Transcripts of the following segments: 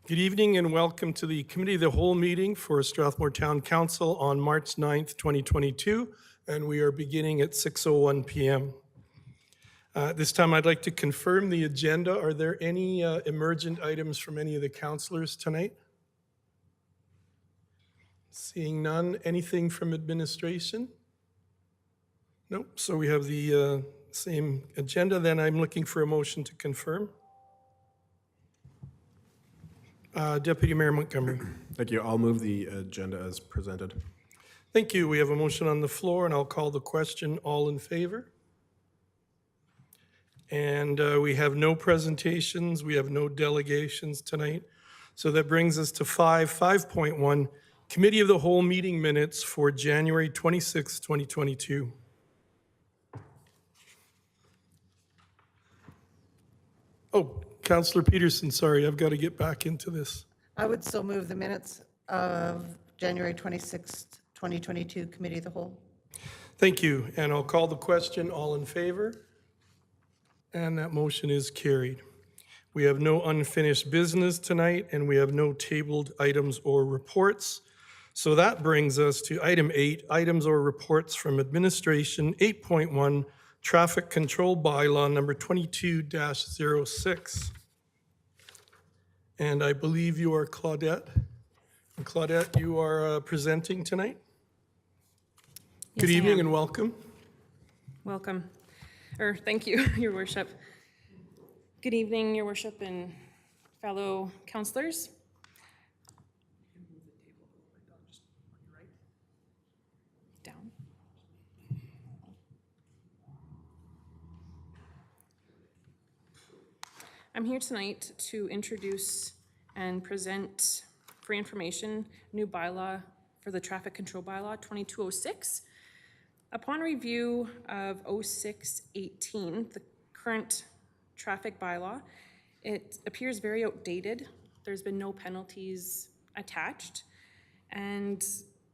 Good evening and welcome to the Committee of the Whole meeting for Strathmore Town Council on March 9th, 2022, and we are beginning at 6:01 p.m. This time I'd like to confirm the agenda. Are there any emergent items from any of the councillors tonight? Seeing none. Anything from administration? Nope. So we have the same agenda. Then I'm looking for a motion to confirm. Deputy Mayor Montgomery. Thank you. I'll move the agenda as presented. Thank you. We have a motion on the floor, and I'll call the question. All in favor? And we have no presentations. We have no delegations tonight. So that brings us to 5.1, Committee of the Whole meeting minutes for January 26, 2022. Oh, Councillor Peterson, sorry, I've got to get back into this. I would so move the minutes of January 26th, 2022, Committee of the Whole. Thank you, and I'll call the question. All in favor? And that motion is carried. We have no unfinished business tonight, and we have no tabled items or reports. So that brings us to item 8, items or reports from administration. 8.1, Traffic Control Bylaw number 22-06. And I believe you are Claudette. And Claudette, you are presenting tonight? Good Yes, I evening am. and welcome. Welcome, or thank you, Your Worship. Good evening, Your Worship and fellow councillors. Down. I'm here tonight to introduce and present for information new bylaw for the Traffic Control Bylaw 2206. Upon review of 0618, the current traffic bylaw, it appears very outdated. There's been no penalties attached, and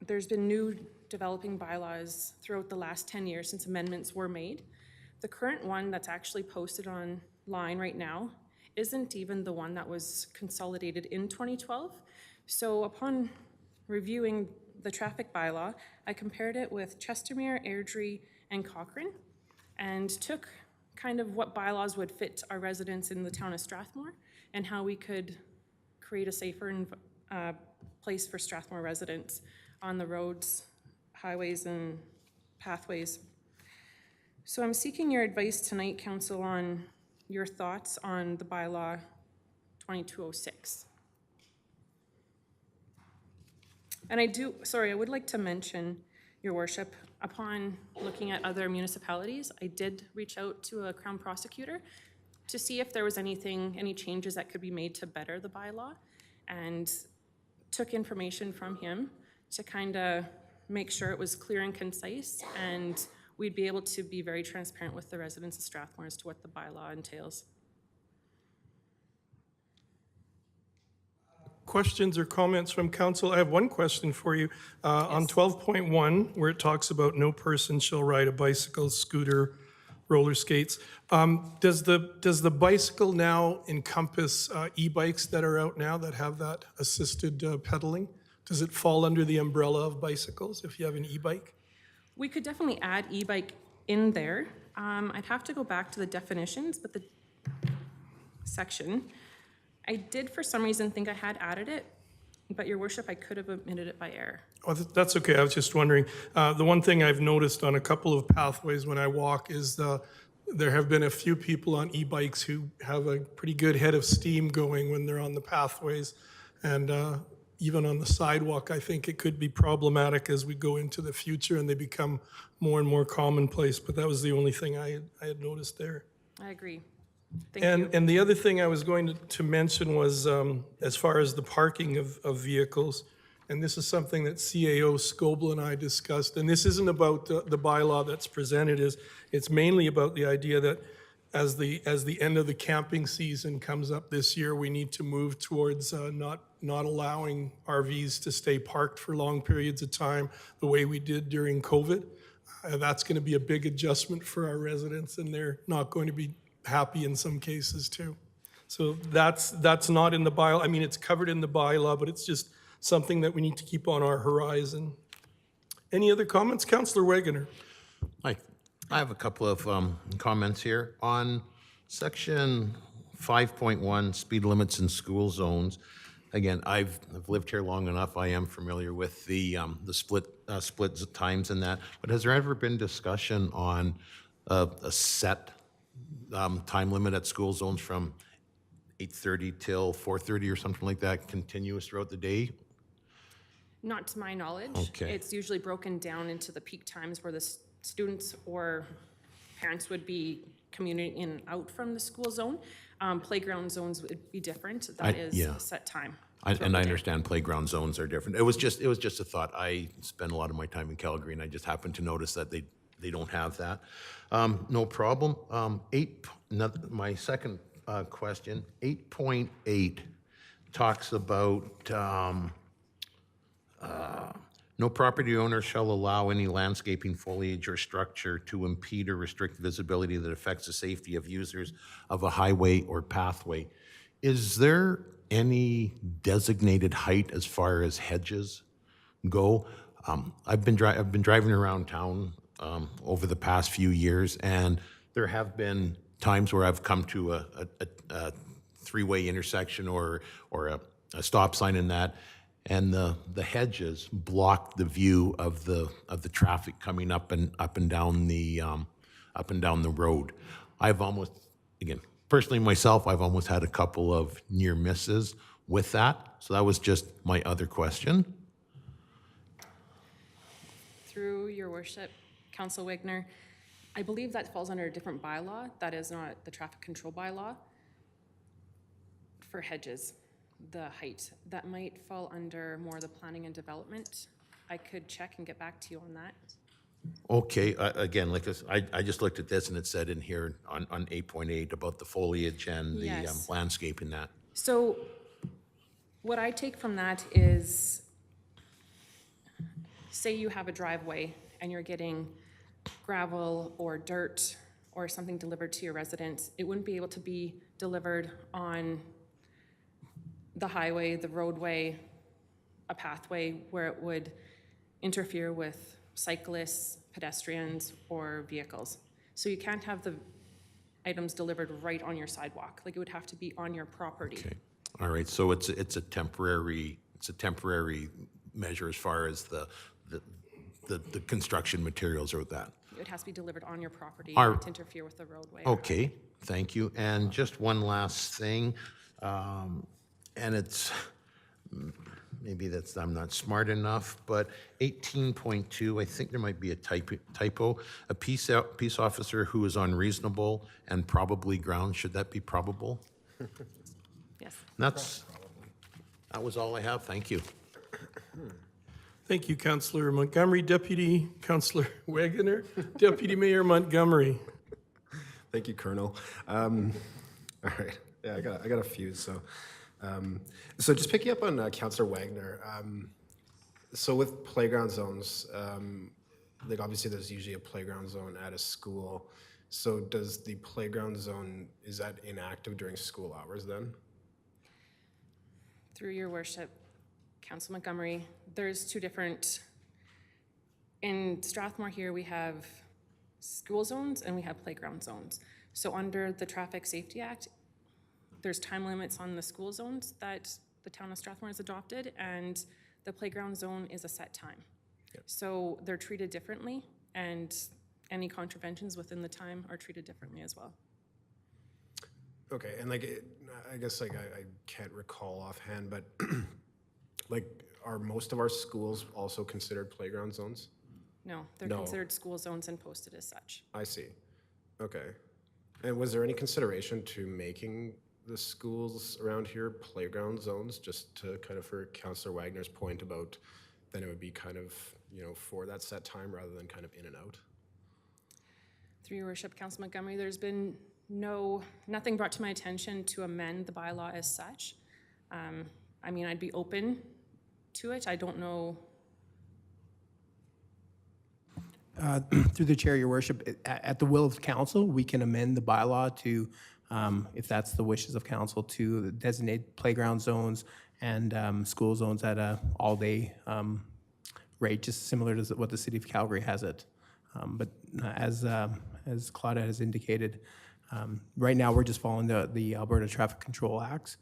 there's been new developing bylaws throughout the last 10 years since amendments were made. The current one that's actually posted online right now isn't even the one that was consolidated in 2012. So upon reviewing the traffic bylaw, I compared it with Chestermere, Airdrie, and Cochrane, and took kind of what bylaws would fit our residents in the town of Strathmore and how we could create a safer place for Strathmore residents on the roads, highways, and pathways. So I'm seeking your advice tonight, Council, on your thoughts on the bylaw 2206. And I would like to mention, Your Worship, upon looking at other municipalities, I did reach out to a Crown prosecutor to see if there was any changes that could be made to better the bylaw, and took information from him to kind of make sure it was clear and concise, and we'd be able to be very transparent with the residents of Strathmore as to what the bylaw entails. Questions or comments from council? I have one question for you. On 12.1, where it talks about no person shall ride a bicycle, scooter, roller skates, does the bicycle now encompass e-bikes that are out now that have that assisted pedaling? Does it fall under the umbrella of bicycles if you have an e-bike? We could definitely add e-bike in there. I'd have to go back to the definitions, but the section, I did for some reason think I had added it, but Your Worship, I could have omitted it by error. Oh, that's okay. I was just wondering. The one thing I've noticed on a couple of pathways when I walk is there have been a few people on e-bikes who have a pretty good head of steam going when they're on the pathways. And even on the sidewalk, I think it could be problematic as we go into the future and they become more and more commonplace. But that was the only thing I had noticed there. I agree. Thank you. And the other thing I was going to mention was as far as the parking of vehicles, and this is something that CAO Scoble and I discussed, and this isn't about the bylaw that's presented, it's mainly about the idea that as the end of the camping season comes up this year, we need to move towards not allowing RVs to stay parked for long periods of time the way we did during COVID. That's going to be a big adjustment for our residents, and they're not going to be happy in some cases too. So that's not in the bylaw. I mean, it's covered in the bylaw, but it's just something that we need to keep on our horizon. Any other comments? Councillor Wegener. Hi, I have a couple of comments here. On section 5.1, speed limits in school zones. Again, I've lived here long enough, I am familiar with the split times and that, but has there ever been discussion on a set time limit at school zones from 8:30 till 4:30 or something like that, continuous throughout the day? Not to my knowledge. Okay. It's usually broken down into the peak times where the students or parents would be commuting in and out from the school zone. Playground zones would be different. That is yeah. a set time. I throughout the day. understand playground zones are different. It was just a thought. I spend a lot of my time in Calgary, and I just happened to notice that they don't have that. No problem. My second question, 8.8 talks about no property owner shall allow any landscaping, foliage, or structure to impede or restrict visibility that affects the safety of users of a highway or pathway. Is there any designated height as far as hedges go? I've been driving around town over the past few years, and there have been times where I've come to a three-way intersection or a stop sign in that, and the hedges block the view of the traffic coming up and down the road. I've almost, again, personally myself, I've almost had a couple of near misses with that. So that was just my other question. Through your worship, Council Wigner, I believe that falls under a different bylaw. That is not the traffic control bylaw. For hedges, the height, that might fall under more the planning and development. I could check and get back to you on that. Okay, again, like this, I just looked at this and it said in here on 8.8 about the foliage and the Yes. landscape in that. So what I take from that is, say you have a driveway and you're getting gravel or dirt or something delivered to your residence, it wouldn't be able to be delivered on the highway, the roadway, a pathway where it would interfere with cyclists, pedestrians, or vehicles. So you can't have the items delivered right on your sidewalk. Like, it would have to be on your property. Okay, all right, so it's a temporary measure as far as the construction materials or that. It has to be delivered on your property, Are- not to interfere with the roadway. Okay, thank you. And just one last thing, and it's, maybe that's, I'm not smart enough, but 18.2, I think there might be a typo. A peace officer who is unreasonable and probably grounds, should that be probable? Yes. That was all I have, thank you. Thank you, Councillor Montgomery. Deputy Councillor Wegener. Deputy Mayor Montgomery. Thank you, Colonel. All right, yeah, I got a few. So just picking up on Councillor Wagner. So with playground zones, like obviously there's usually a playground zone at a school. So does the playground zone, is that inactive during school hours then? Through your worship, Council Montgomery, there's two different, in Strathmore here, we have school zones and we have playground zones. So under the Traffic Safety Act, there's time limits on the school zones that the town of Strathmore has adopted, and the playground zone is a set time. Yep. So they're treated differently, and any contraventions within the time are treated differently as well. Okay, and like, I guess like I can't recall offhand, but like, are most of our schools also considered playground zones? No, they're No. considered school zones and posted as such. I see. Okay. And was there any consideration to making the schools around here playground zones, just to kind of, for Councillor Wagner's point about, then it would be kind of, you know, for that set time rather than kind of in and out? Through your worship, Council Montgomery, there's been nothing brought to my attention to amend the bylaw as such. I mean, I'd be open to it. I don't know. Through the chair, your worship, at the will of council, we can amend the bylaw to if that's the wishes of council, to designate playground zones and school zones at a all-day rate, just similar to what the city of Calgary has it. But as Claudia has indicated, right now we're just following the Alberta Traffic Control Acts.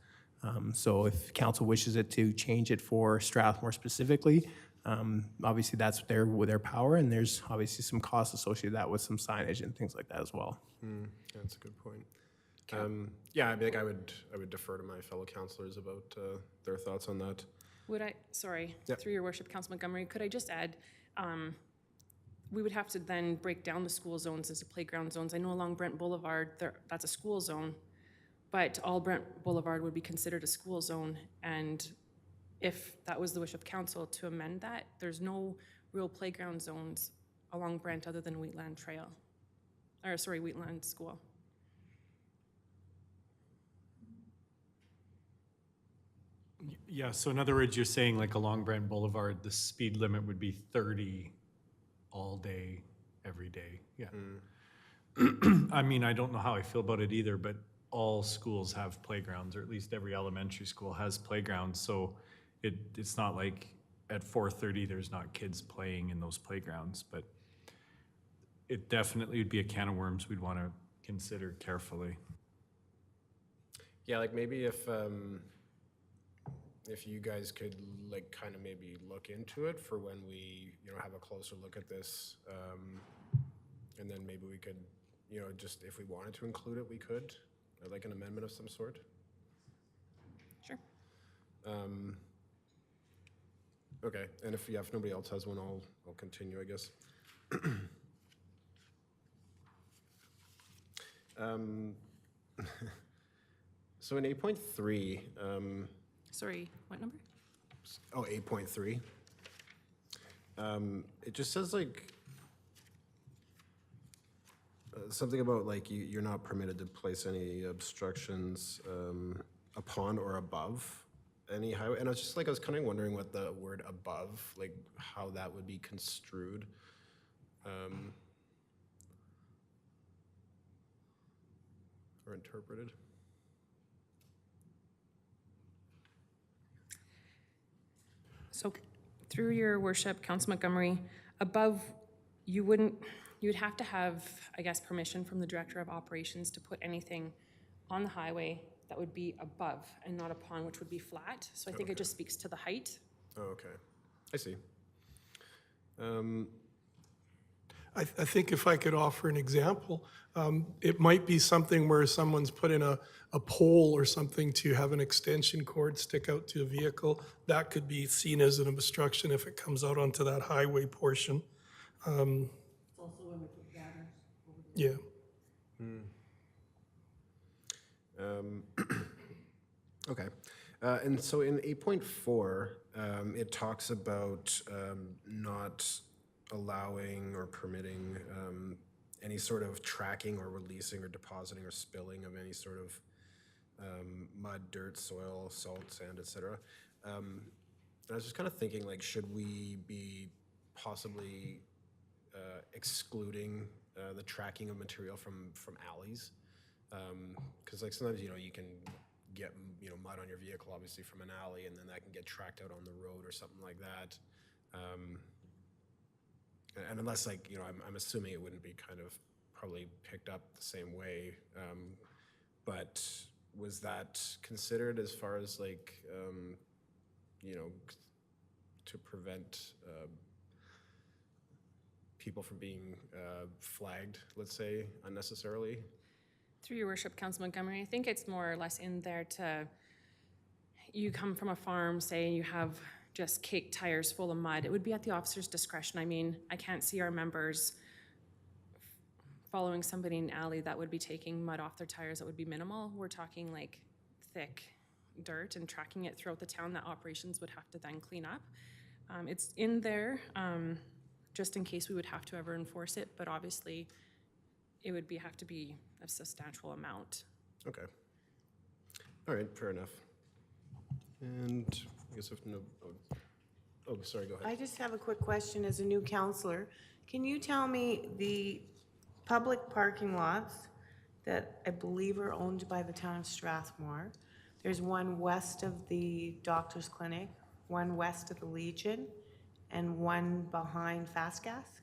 So if council wishes it to change it for Strathmore specifically, obviously that's their power, and there's obviously some costs associated with that with some signage and things like that as well. That's a good point. Yeah, I think I would defer to my fellow councillors about their thoughts on that. Would I, sorry, Yep. through your worship, Council Montgomery, could I just add, we would have to then break down the school zones into playground zones. I know along Brent Boulevard, that's a school zone, but all Brent Boulevard would be considered a school zone. And if that was the wish of council to amend that, there's no real playground zones along Brent other than Wheatland Trail, or sorry, Wheatland School. Yeah, so in other words, you're saying like along Brent Boulevard, the speed limit would be 30 all day, every day, yeah. I mean, I don't know how I feel about it either, but all schools have playgrounds, or at least every elementary school has playgrounds, so it's not like at 4:30 there's not kids playing in those playgrounds, but it definitely would be a can of worms we'd want to consider carefully. Yeah, like maybe if you guys could like kind of maybe look into it for when we, have a closer look at this, and then maybe we could, just if we wanted to include it, we could, like an amendment of some sort. Sure. Okay, and if nobody else has one, I'll continue, I guess. So in 8.3, Sorry, what number? 8.3. It just says like something about like you're not permitted to place any obstructions upon or above any highway. And I was kind of wondering what the word above, like how that would be construed. Or interpreted. So through your worship, Council Montgomery, above, you would have to have, I guess, permission from the Director of Operations to put anything on the highway that would be above and not upon, which would be flat. So I think it just speaks to the height. Oh, okay. I see. I think if I could offer an example, it might be something where someone's put in a pole or something to have an extension cord stick out to a vehicle. That could be seen as an obstruction if it comes out onto that highway portion. Yeah. Okay. And so in 8.4, it talks about not allowing or permitting any sort of tracking or releasing or depositing or spilling of any sort of mud, dirt, soil, salt, sand, etc. And I was just kind of thinking, like, should we be possibly excluding the tracking of material from alleys? Because like sometimes you can get mud on your vehicle obviously from an alley, and then that can get tracked out on the road or something like that. And unless I'm assuming it wouldn't be kind of probably picked up the same way, but was that considered as far as like to prevent people from being flagged, let's say, unnecessarily? Through your worship, Council Montgomery, I think it's more or less in there to, you come from a farm, say you have just caked tires full of mud, it would be at the officer's discretion. I mean, I can't see our members following somebody in an alley that would be taking mud off their tires that would be minimal. We're talking like thick dirt and tracking it throughout the town that operations would have to then clean up. It's in there just in case we would have to ever enforce it, but obviously it would have to be a substantial amount. Okay. All right, fair enough. And I guess if no, oh, sorry, go ahead. I just have a quick question as a new counselor. Can you tell me the public parking lots that I believe are owned by the town of Strathmore. There's one west of the doctor's clinic, one west of the Legion, and one behind Fast Gas.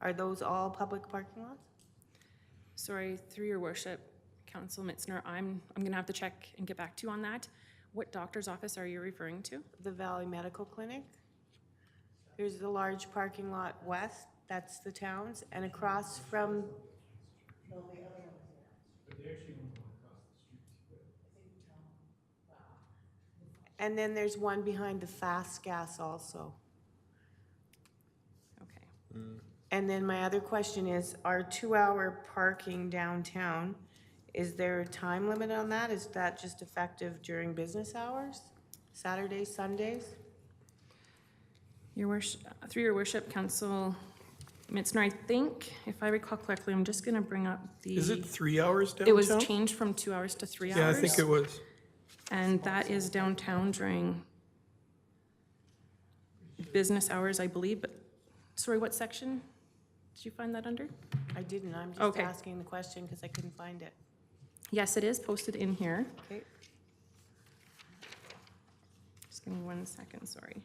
Are those all public parking lots? Sorry, through your worship, Council Mitzner, I'm gonna have to check and get back to you on that. What doctor's office are you referring to? The Valley Medical Clinic. There's the large parking lot west, that's the town's, and across from. And then there's one behind the Fast Gas also. Okay. And then my other question is, our 2-hour parking downtown, is there a time limit on that? Is that just effective during business hours? Saturdays, Sundays? Your worship, through your worship, Council Mitzner, I think, if I recall correctly, I'm just gonna bring up the. Is it 3 hours downtown? It was changed from 2 hours to 3 hours. Yeah, I think it was. And that is downtown during business hours, I believe, but, sorry, what section did you find that under? I didn't, I'm just Okay. asking the question because I couldn't find it. Yes, it is posted in here. Okay. Just give me 1 second, sorry.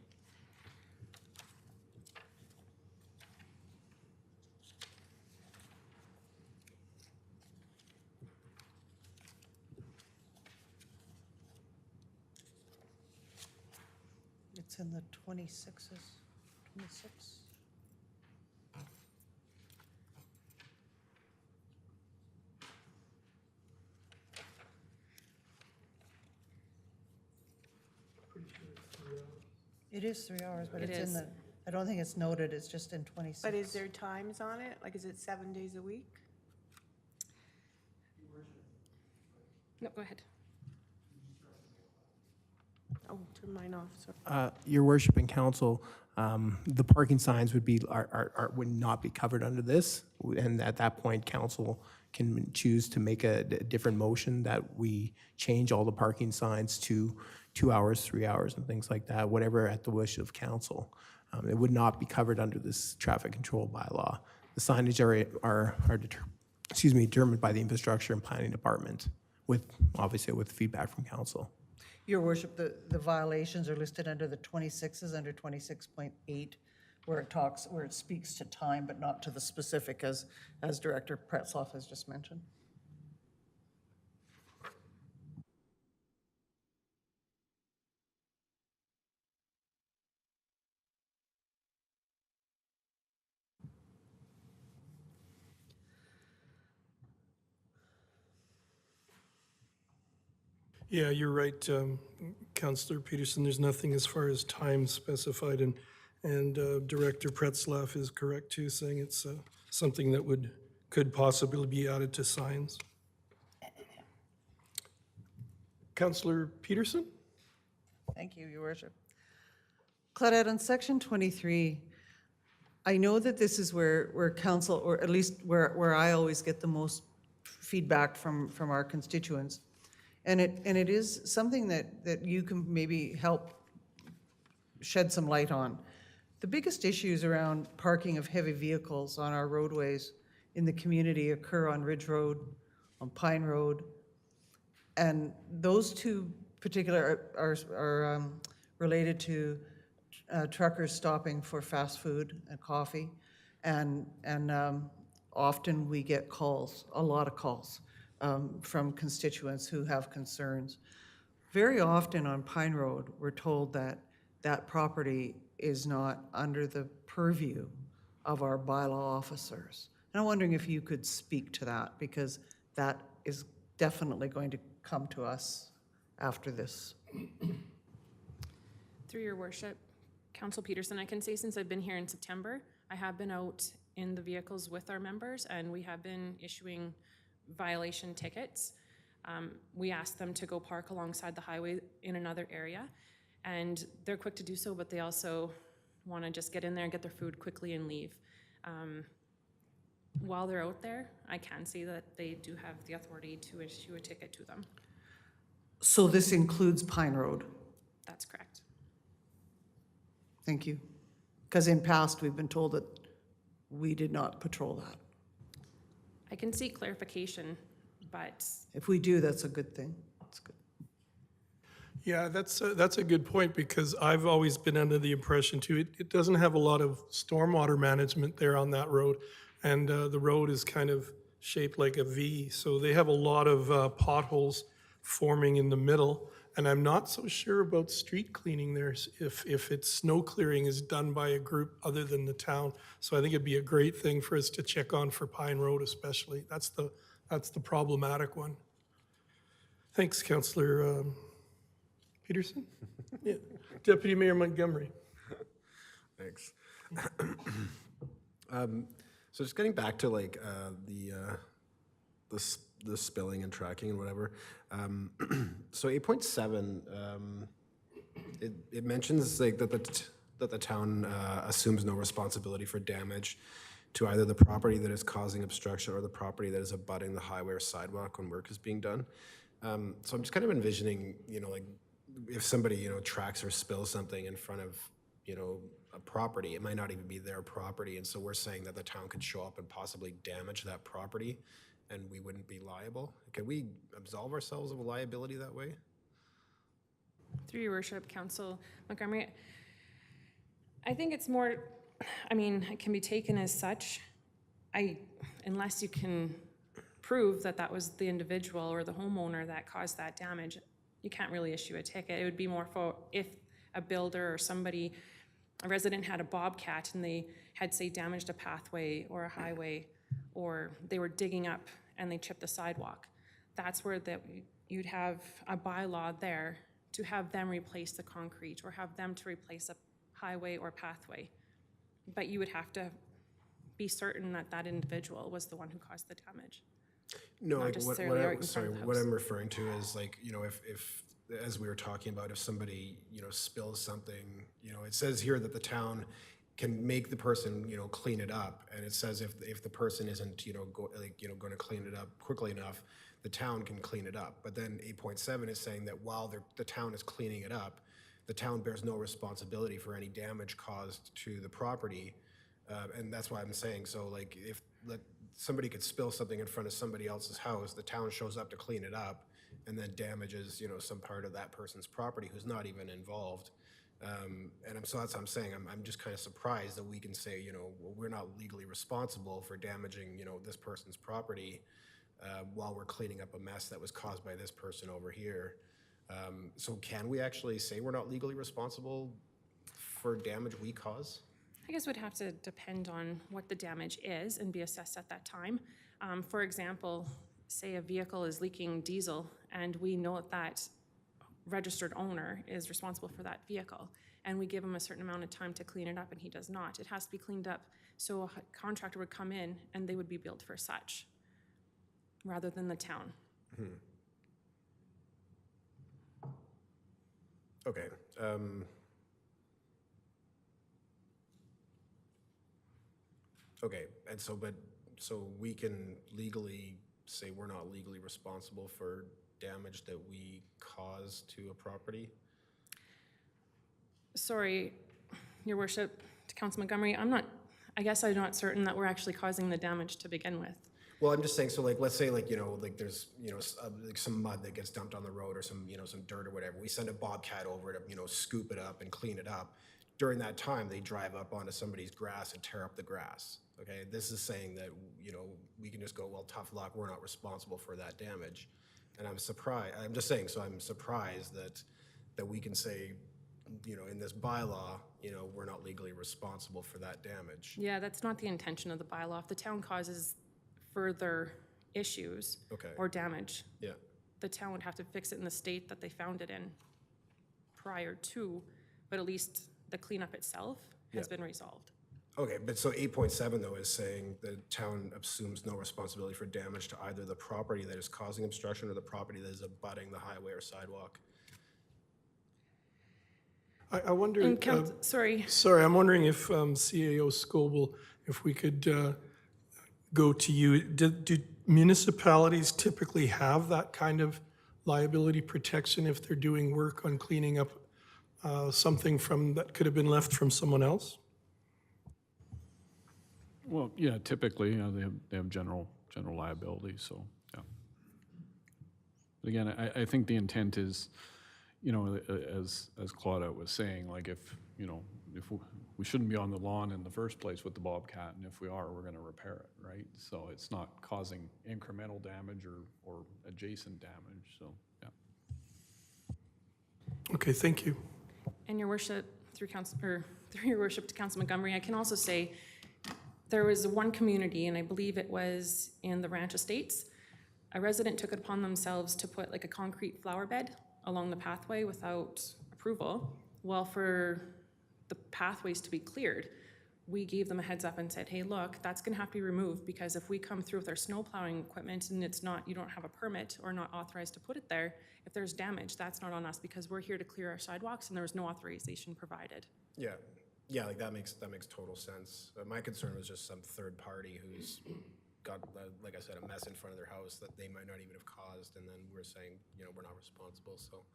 It's in the 26s, 26? It is 3 hours, but It it's in is. the, I don't think it's noted, it's just in 26. But is there times on it? Like, is it 7 days a week? No, go ahead. Oh, turn mine off, sorry. Your worship and council, the parking signs would would not be covered under this. And at that point, council can choose to make a different motion that we change all the parking signs to 2 hours, 3 hours, and things like that, whatever at the wish of council. It would not be covered under this traffic control bylaw. The signage are determined by the infrastructure and planning department obviously with feedback from council. Your worship, the violations are listed under the 26s, under 26.8, where it speaks to time, but not to the specific, as Director Pretzloff has just mentioned. Yeah, you're right, Councillor Peterson. There's nothing as far as time specified, and Director Pretzlaff is correct too, saying it's something that could possibly be added to signs. Councillor Peterson? Thank you, Your Worship. Claudette, on section 23, I know that this is where council, or at least where I always get the most feedback from our constituents. And it is something that you can maybe help shed some light on. The biggest issues around parking of heavy vehicles on our roadways in the community occur on Ridge Road, on Pine Road, and those two particular are related to truckers stopping for fast food and coffee, and often we get calls, a lot of calls, from constituents who have concerns. Very often on Pine Road, we're told that that property is not under the purview of our bylaw officers. And I'm wondering if you could speak to that, because that is definitely going to come to us after this. Through your worship, Council Peterson, I can say since I've been here in September, I have been out in the vehicles with our members, and we have been issuing violation tickets. We ask them to go park alongside the highway in another area, and they're quick to do so, but they also want to just get in there and get their food quickly and leave. While they're out there, I can say that they do have the authority to issue a ticket to them. So this includes Pine Road? That's correct. Thank you. Because in past, we've been told that we did not patrol that. I can seek clarification But If we do, that's a good thing. That's good. Yeah, that's a good point, because I've always been under the impression too, it doesn't have a lot of stormwater management there on that road. And the road is kind of shaped like a V, so they have a lot of potholes forming in the middle. And I'm not so sure about street cleaning there, if it's snow clearing is done by a group other than the town. So I think it'd be a great thing for us to check on for Pine Road especially. That's the problematic one. Thanks, Councillor Peterson? Yeah. Deputy Mayor Montgomery. Thanks. So just getting back to like the spilling and tracking and whatever. So 8.7, it mentions like that the town assumes no responsibility for damage to either the property that is causing obstruction or the property that is abutting the highway or sidewalk when work is being done. So I'm just kind of envisioning, like if somebody, tracks or spills something in front of, a property, it might not even be their property. And so we're saying that the town could show up and possibly damage that property and we wouldn't be liable. Can we absolve ourselves of a liability that way? through your worship, Council Montgomery, I think it's more, it can be taken as such. Unless you can prove that that was the individual or the homeowner that caused that damage, you can't really issue a ticket. It would be more for if a builder or somebody, a resident had a bobcat and they had, say, damaged a pathway or a highway, or they were digging up and they chipped the sidewalk. That's where you'd have a bylaw there to have them replace the concrete or have them to replace a highway or pathway. But you would have to be certain that that individual was the one who caused the damage. No, Not like necessarily right in front of the what house. I'm referring to is like, if as we were talking about, if somebody, spills something, it says here that the town can make the person, clean it up. And it says if the person isn't, going to clean it up quickly enough, the town can clean it up. But then 8.7 is saying that while the town is cleaning it up, the town bears no responsibility for any damage caused to the property. And that's why I'm saying, so like if somebody could spill something in front of somebody else's house, the town shows up to clean it up and then damages, some part of that person's property who's not even involved. So that's what I'm saying. I'm just kind of surprised that we can say, well, we're not legally responsible for damaging, this person's property while we're cleaning up a mess that was caused by this person over here. So can we actually say we're not legally responsible for damage we cause? I guess it would have to depend on what the damage is and be assessed at that time. For example, say a vehicle is leaking diesel and we know that registered owner is responsible for that vehicle and we give him a certain amount of time to clean it up and he does not. It has to be cleaned up, so a contractor would come in and they would be billed for such rather than the town. Okay. Okay, and so we can legally say we're not legally responsible for damage that we cause to a property? Sorry, Your Worship, to Council Montgomery, I guess I'm not certain that we're actually causing the damage to begin with. Well, I'm just saying, so like, let's say like, there's, like some mud that gets dumped on the road or some, some dirt or whatever. We send a bobcat over to, scoop it up and clean it up. During that time, they drive up onto somebody's grass and tear up the grass. Okay, this is saying that, we can just go, well, tough luck, we're not responsible for that damage. And I'm surprised, I'm just saying, so I'm surprised that we can say, in this bylaw, we're not legally responsible for that damage. Yeah, that's not the intention of the bylaw. If the town causes further issues Okay. or damage, Yeah. the town would have to fix it in the state that they found it in prior to, but at least the cleanup itself has been resolved. Okay, but so 8.7 though is saying the town assumes no responsibility for damage to either the property that is causing obstruction or the property that is abutting the highway or sidewalk. I wonder. Sorry. Sorry, I'm wondering if CAO Scoble, if we could go to you. Do municipalities typically have that kind of liability protection if they're doing work on cleaning up something that could have been left from someone else? Well, yeah, typically, they have general liability, so, yeah. But again, I think the intent is, you know, as Claudia was saying, like if, you know, if we shouldn't be on the lawn in the first place with the Bobcat, and if we are, we're gonna repair it, right? So it's not causing incremental damage or adjacent damage, so, yeah. Okay, thank you. And your worship, through your worship to Council Montgomery, I can also say there was one community, and I believe it was in the Ranch Estates. A resident took it upon themselves to put like a concrete flower bed along the pathway without approval. Well, for the pathways to be cleared, we gave them a heads up and said, hey, look, that's gonna have to be removed, because if we come through with our snow plowing equipment and it's not, you don't have a permit or not authorized to put it there, if there's damage, that's not on us, because we're here to clear our sidewalks and there was no authorization provided. Yeah, like that makes total sense. My concern was just some third party who's got, like I said, a mess in front of their house that they might not even have caused, and then we're saying, you know, we're not responsible, so.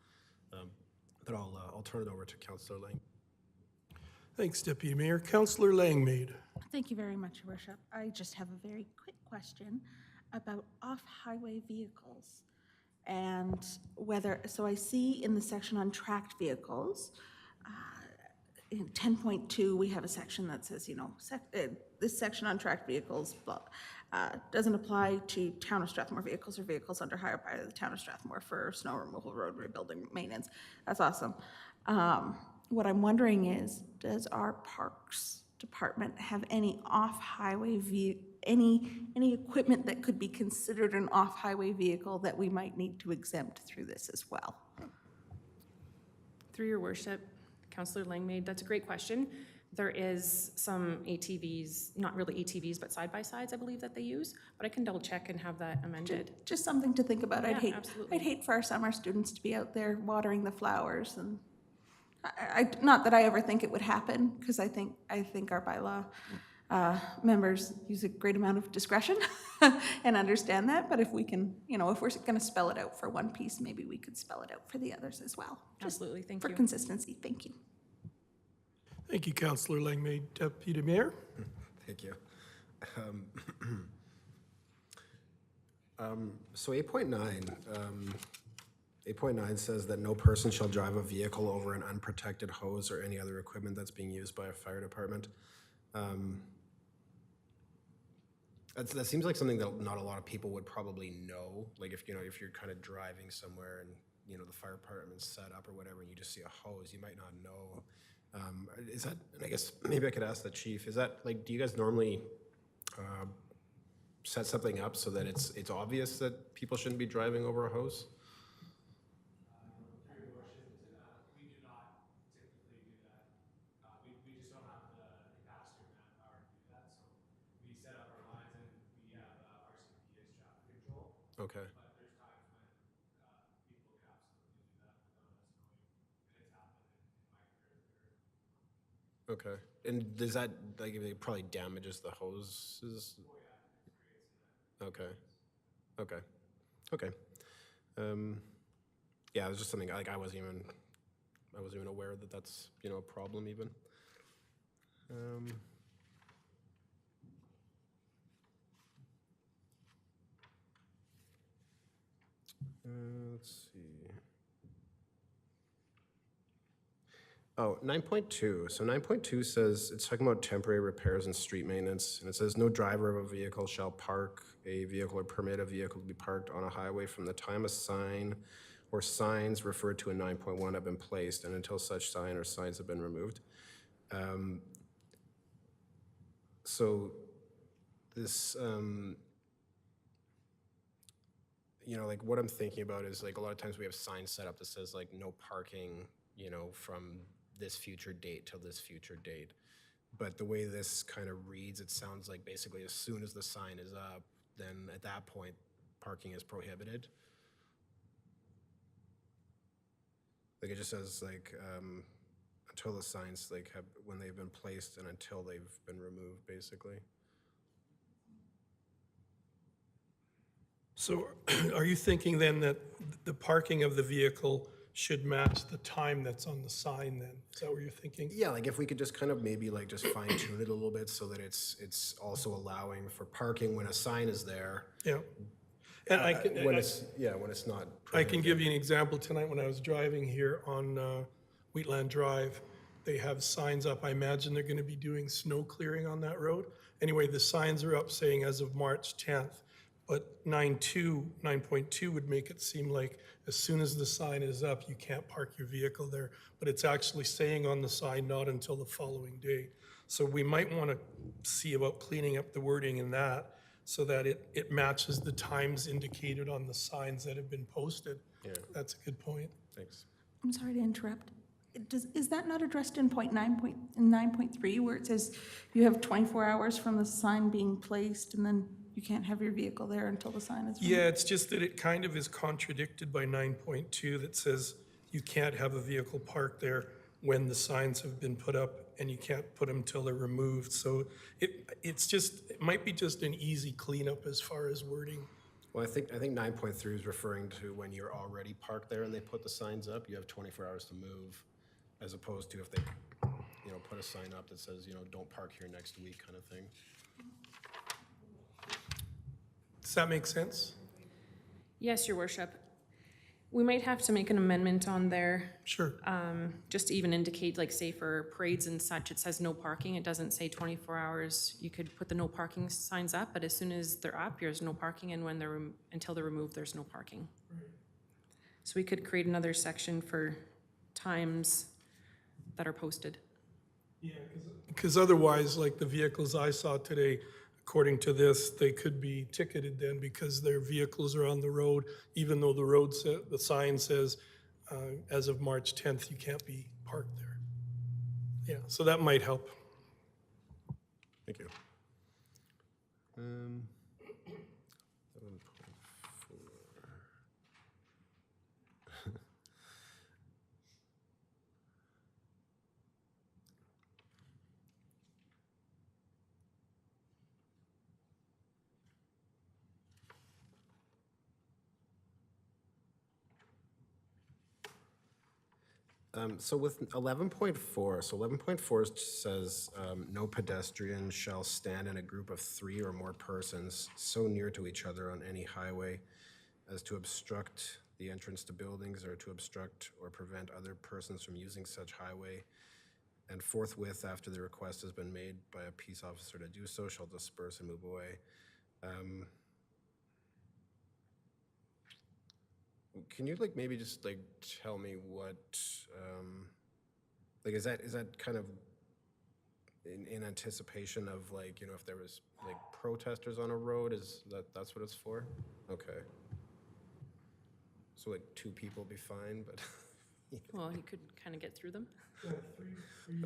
But I'll turn it over to Councillor Lang. Thanks, Deputy Mayor. Councillor Langmaid. Thank you very much, Your Worship. I just have a very quick question about off-highway vehicles. And whether, so I see in the section on tracked vehicles, in 10.2, we have a section that says, you know, this section on tracked vehicles doesn't apply to town of Strathmore vehicles or vehicles under hire by the town of Strathmore for snow removal, road rebuilding, maintenance. That's awesome. What I'm wondering is, does our Parks Department have any off-highway any equipment that could be considered an off-highway vehicle that we might need to exempt through this as well? Through your worship, Councillor Langmaid, that's a great question. There is some ATVs, not really ATVs, but side-by-sides, I believe, that they use, but I can double check and have that amended. Just something to think about. Yeah, absolutely. I'd hate for our summer students to be out there watering the flowers, and not that I ever think it would happen, because I think our bylaw members use a great amount of discretion and understand that, but if we can, you know, if we're gonna spell it out for one piece, maybe we could spell it out for the others as well. Just Absolutely, thank for you. consistency, thank you. Thank you, Councillor Langmaid. Deputy Mayor? Thank you. So 8.9 says that no person shall drive a vehicle over an unprotected hose or any other equipment that's being used by a fire department. That seems like something that not a lot of people would probably know. Like if, you know, if you're kind of driving somewhere and, you know, the fire department's set up or whatever, and you just see a hose, you might not know. Is that, and I guess maybe I could ask the chief, is that, like, do you guys normally set something up so that it's obvious that people shouldn't be driving over a hose? We do not typically do that. We just don't have the capacity or manpower to do that. So we set up our lines and we have RCMP as traffic control. Okay. But there's times when people could absolutely do that without us knowing, and it's happened in my career. Okay. And does that, like, it probably damages the hoses? Oh yeah, it creates that. Okay. Okay. Okay. Yeah, it was just something, like, I wasn't even aware that that's, you know, a problem even. Let's see. Oh, 9.2. So 9.2 says, it's talking about temporary repairs and street maintenance, and it says, no driver of a vehicle shall park a vehicle or permit a vehicle to be parked on a highway from the time a sign or signs referred to in 9.1 have been placed and until such sign or signs have been removed. So this, you know, like what I'm thinking about is, like, a lot of times we have signs set up that says, like, no parking, you know, from this future date till this future date. But the way this kind of reads, it sounds like basically as soon as the sign is up, then at that point, parking is prohibited. Like, it just says, like, until the signs, like, have, when they've been placed and until they've been removed, basically. So are you thinking then that the parking of the vehicle should match the time that's on the sign then? Is that what you're thinking? Yeah, like if we could just kind of maybe like just fine tune it a little bit so that it's also allowing for parking when a sign is there. Yeah. And I can, When it's, yeah, when it's not. I can give you an example. Tonight when I was driving here on Wheatland Drive, they have signs up. I imagine they're going to be doing snow clearing on that road. Anyway, the signs are up saying as of March 10th, but 9.2 would make it seem like as soon as the sign is up, you can't park your vehicle there. But it's actually saying on the sign, not until the following day. So we might want to see about cleaning up the wording in that so that it matches the times indicated on the signs that have been posted. Yeah. That's a good point. Thanks. I'm sorry to interrupt. Is that not addressed in point 9.3 where it says you have 24 hours from the sign being placed and then you can't have your vehicle there until the sign is removed? Yeah, it's just that it kind of is contradicted by 9.2 that says you can't have a vehicle parked there when the signs have been put up and you can't put them till they're removed. So it might be just an easy cleanup as far as wording. Well, I think 9.3 is referring to when you're already parked there and they put the signs up, you have 24 hours to move, as opposed to if they, put a sign up that says, don't park here next week kind of thing. Does that make sense? Yes, Your Worship. We might have to make an amendment on there, Sure. just to even indicate, like, say for parades and such, it says no parking. It doesn't say 24 hours. You could put the no parking signs up, but as soon as they're up, there's no parking, and when until they're removed, there's no parking. So we could create another section for times that are posted. Yeah, because otherwise, like the vehicles I saw today, according to this, they could be ticketed then because their vehicles are on the road, even though the sign says, as of March 10th, you can't be parked there. Yeah, so that might help. Thank you. 7.4. So with 11.4, so 11.4 says, no pedestrian shall stand in a group of 3 or more persons so near to each other on any highway as to obstruct the entrance to buildings or to obstruct or prevent other persons from using such highway, and forthwith after the request has been made by a peace officer to do so, shall disperse and move away. Can you maybe just tell me what is that kind of in anticipation of if there was protesters on a road, that's what it's for? Okay. So 2 people be fine, but Well, you could kind of get through them.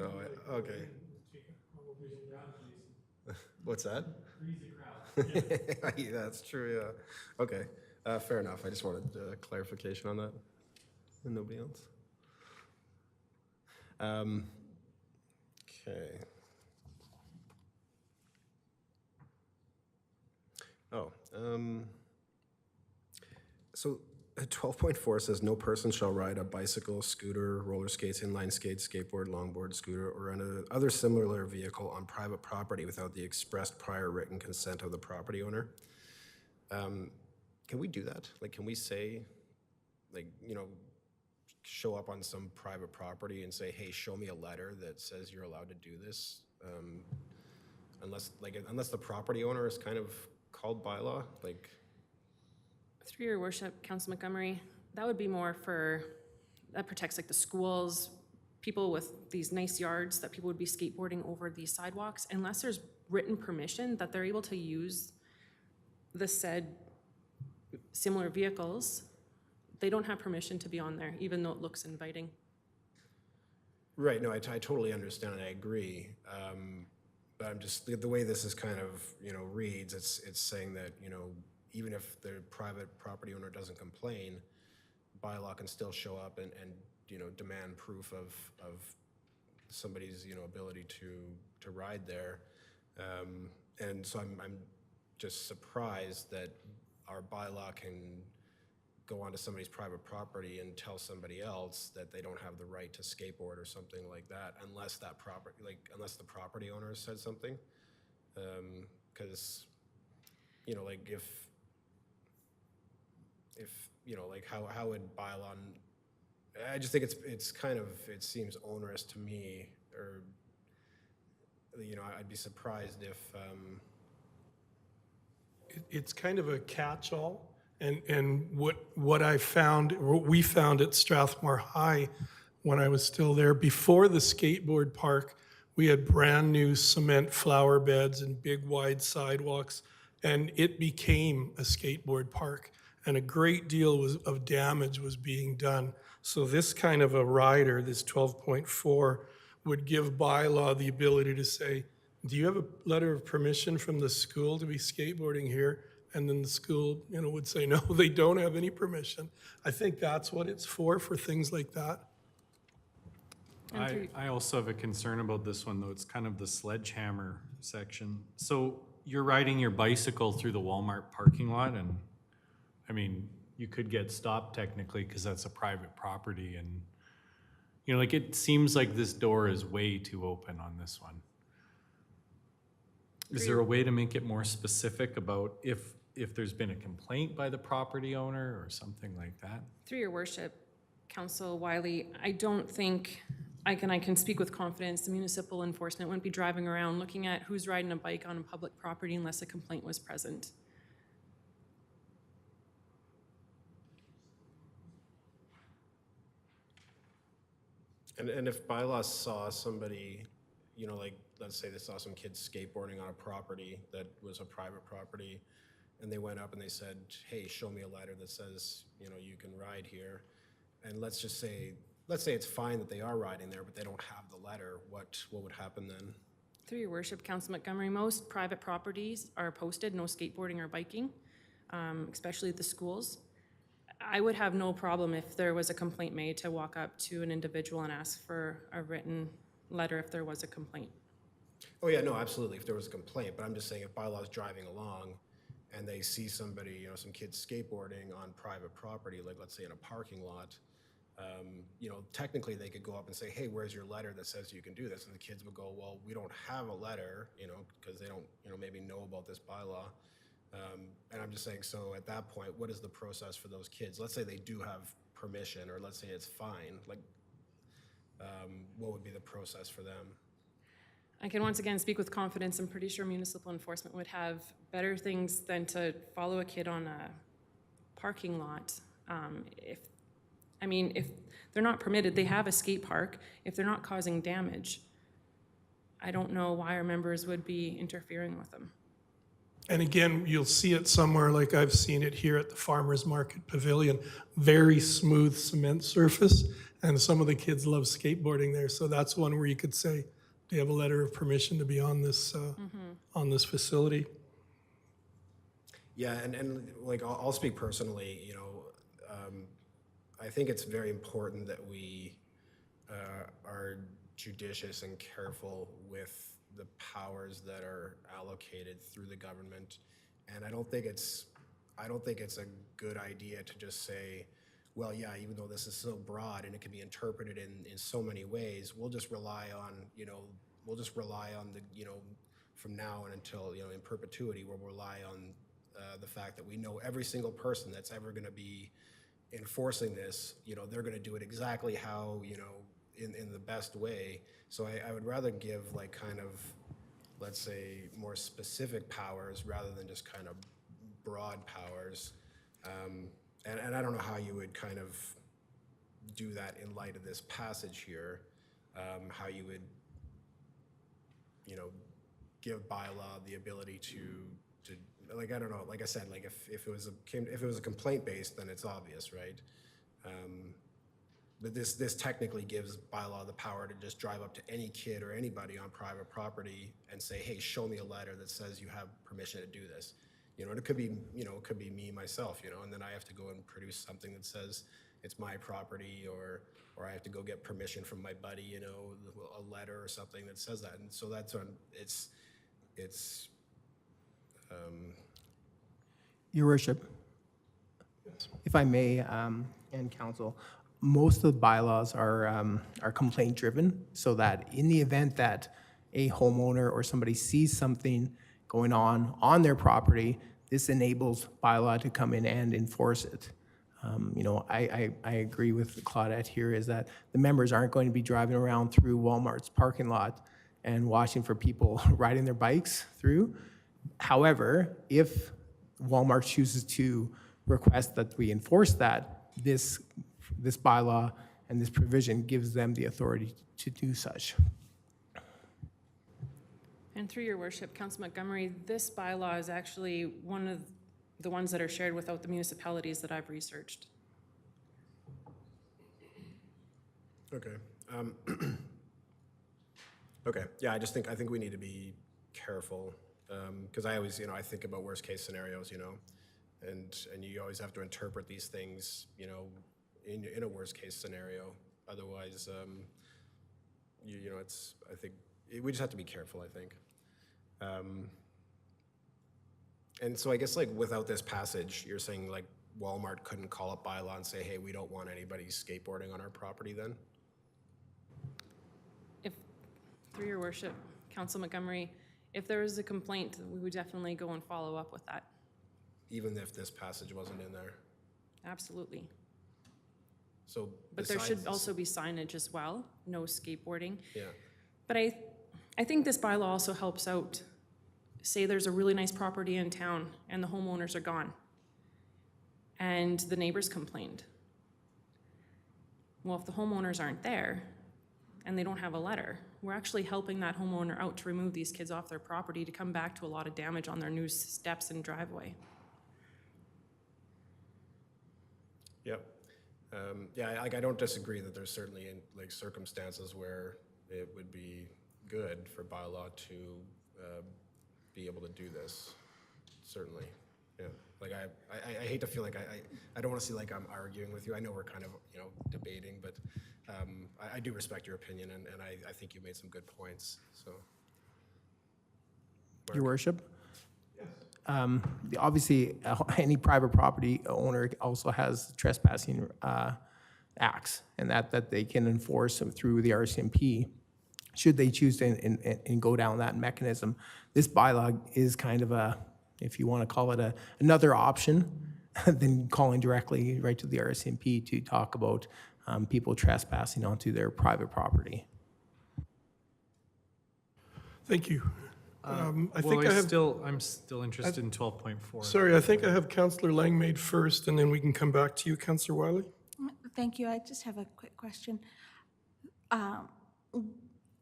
oh, okay. What's that? Yeah, that's true, yeah. Okay, fair enough. I just wanted clarification on that. And nobody else? Okay. Oh, so 12.4 says no person shall ride a bicycle, scooter, roller skates, inline skates, skateboard, longboard, scooter, or any other similar vehicle on private property without the expressed prior written consent of the property owner. Can we do that? Can we say, show up on some private property and say, hey, show me a letter that says you're allowed to do this? Unless the property owner is kind of called bylaw, Through Your Worship, Council Montgomery, that would be more that protects the schools, people with these nice yards that people would be skateboarding over these sidewalks, unless there's written permission that they're able to use the said similar vehicles, they don't have permission to be on there, even though it looks inviting. Right, no, I totally understand and I agree. But I'm just, the way this is kind of, reads, it's saying that, even if the private property owner doesn't complain, bylaw can still show up and demand proof of somebody's, ability to ride there. And so I'm just surprised that our bylaw can go onto somebody's private property and tell somebody else that they don't have the right to skateboard or something like that, unless that property, unless the property owner said something. Because, if if, you know, like how would bylaw, I just think it's kind of, it seems onerous to me, or, you know, I'd be surprised if, It's kind of a catch-all, and what I found, what we found at Strathmore High when I was still there, before the skateboard park, we had brand-new cement flower beds and big wide sidewalks, and it became a skateboard park, and a great deal of damage was being done. So this kind of a rider, this 12.4, would give bylaw the ability to say, do you have a letter of permission from the school to be skateboarding here? And then the school, you know, would say, no, they don't have any permission. I think that's what it's for things like that. I also have a concern about this one, though. It's kind of the sledgehammer section. So you're riding your bicycle through the Walmart parking lot, and, I mean, you could get stopped technically because that's a private property, and, you know, like, it seems like this door is way too open on this one. Is there a way to make it more specific about if there's been a complaint by the property owner or something like that? Through your worship, Council Wiley, I don't think, I can speak with confidence, the municipal enforcement wouldn't be driving around looking at who's riding a bike on a public property unless a complaint was present. and if bylaws saw somebody, you know, like, let's say they saw some kids skateboarding on a property that was a private property, and they went up and they said, hey, show me a letter that says, you know, you can ride here. And let's say it's fine that they are riding there, but they don't have the letter, what would happen then? Through your worship, Council Montgomery, most private properties are posted, no skateboarding or biking, especially at the schools. I would have no problem if there was a complaint made to walk up to an individual and ask for a written letter if there was a complaint. Oh yeah, no, absolutely, if there was a complaint, but I'm just saying if bylaw's driving along and they see somebody, you know, some kids skateboarding on private property, like let's say in a parking lot, you know, technically they could go up and say, hey, where's your letter that says you can do this? And the kids would go, well, we don't have a letter, you know, because they don't, you know, maybe know about this bylaw. And I'm just saying, so at that point, what is the process for those kids? Let's say they do have permission, or let's say it's fine, like, what would be the process for them? I can once again speak with confidence. I'm pretty sure municipal enforcement would have better things than to follow a kid on a parking lot. If they're not permitted, they have a skate park. If they're not causing damage, I don't know why our members would be interfering with them. And again, you'll see it somewhere like I've seen it here at the Farmers Market Pavilion, very smooth cement surface, and some of the kids love skateboarding there. So that's one where you could say, do you have a letter of permission to be on this on this facility? Yeah, and like I'll speak personally, you know, I think it's very important that we are judicious and careful with the powers that are allocated through the government, and I don't think it's a good idea to just say, well, yeah, even though this is so broad and it can be interpreted in so many ways, we'll just rely on the, you know, from now and until, you know, in perpetuity, we'll rely on the fact that we know every single person that's ever going to be enforcing this, you know, they're going to do it exactly how, you know, in the best way. So I would rather give like kind of, let's say, more specific powers rather than just kind of broad powers. And I don't know how you would kind of do that in light of this passage here, how you would, you know, give bylaw the ability to like, I don't know, like I said, like if it was a complaint based, then it's obvious, right? But this technically gives bylaw the power to just drive up to any kid or anybody on private property and say, hey, show me a letter that says you have permission to do this. You know, and it could be, you know, it could be me, myself, you know, and then I have to go and produce something that says it's my property, or I have to go get permission from my buddy, you know, a letter or something that says that. And so that's when it's Your Worship, if I may, and council, most of the bylaws are complaint driven, so that in the event that a homeowner or somebody sees something going on their property, this enables bylaw to come in and enforce it. I agree with Claudette here is that the members aren't going to be driving around through Walmart's parking lot and watching for people riding their bikes through. However, if Walmart chooses to request that we enforce that, this bylaw and this provision gives them the authority to do such. And through your worship, Council Montgomery, this bylaw is actually one of the ones that are shared without the municipalities that I've researched. Okay. Okay, yeah, I think we need to be careful, because I always, I think about worst case scenarios, and you always have to interpret these things, in a worst case scenario. Otherwise, I think we just have to be careful, I think. And so I guess like without this passage, you're saying like Walmart couldn't call up Bylaw and say, hey, we don't want anybody skateboarding on our property then? Through your worship, Council Montgomery, if there is a complaint, we would definitely go and follow up with that. Even if this passage wasn't in there? Absolutely. So But there should besides also be signage as well, no skateboarding. Yeah. But I think this bylaw also helps out. Say there's a really nice property in town and the homeowners are gone and the neighbors complained. Well, if the homeowners aren't there and they don't have a letter, we're actually helping that homeowner out to remove these kids off their property to come back to a lot of damage on their new steps and driveway. Yep. Yeah, I don't disagree that there's certainly like circumstances where it would be good for Bylaw to be able to do this, certainly. Yeah, like I hate to feel like I don't want to see like I'm arguing with you. I know we're kind of, debating, but I do respect your opinion, and I think you made some good points, so. Your worship? Obviously, any private property owner also has trespassing acts, and that they can enforce through the RCMP, should they choose to and go down that mechanism. This bylaw is kind of a, if you want to call it another option than calling directly right to the RCMP to talk about people trespassing onto their private property. Thank you. I Well, think I have, I'm still interested in 12.4. sorry, I think I have Councillor Langmaid first, and then we can come back to you, Councillor Wiley. Thank you. I just have a quick question.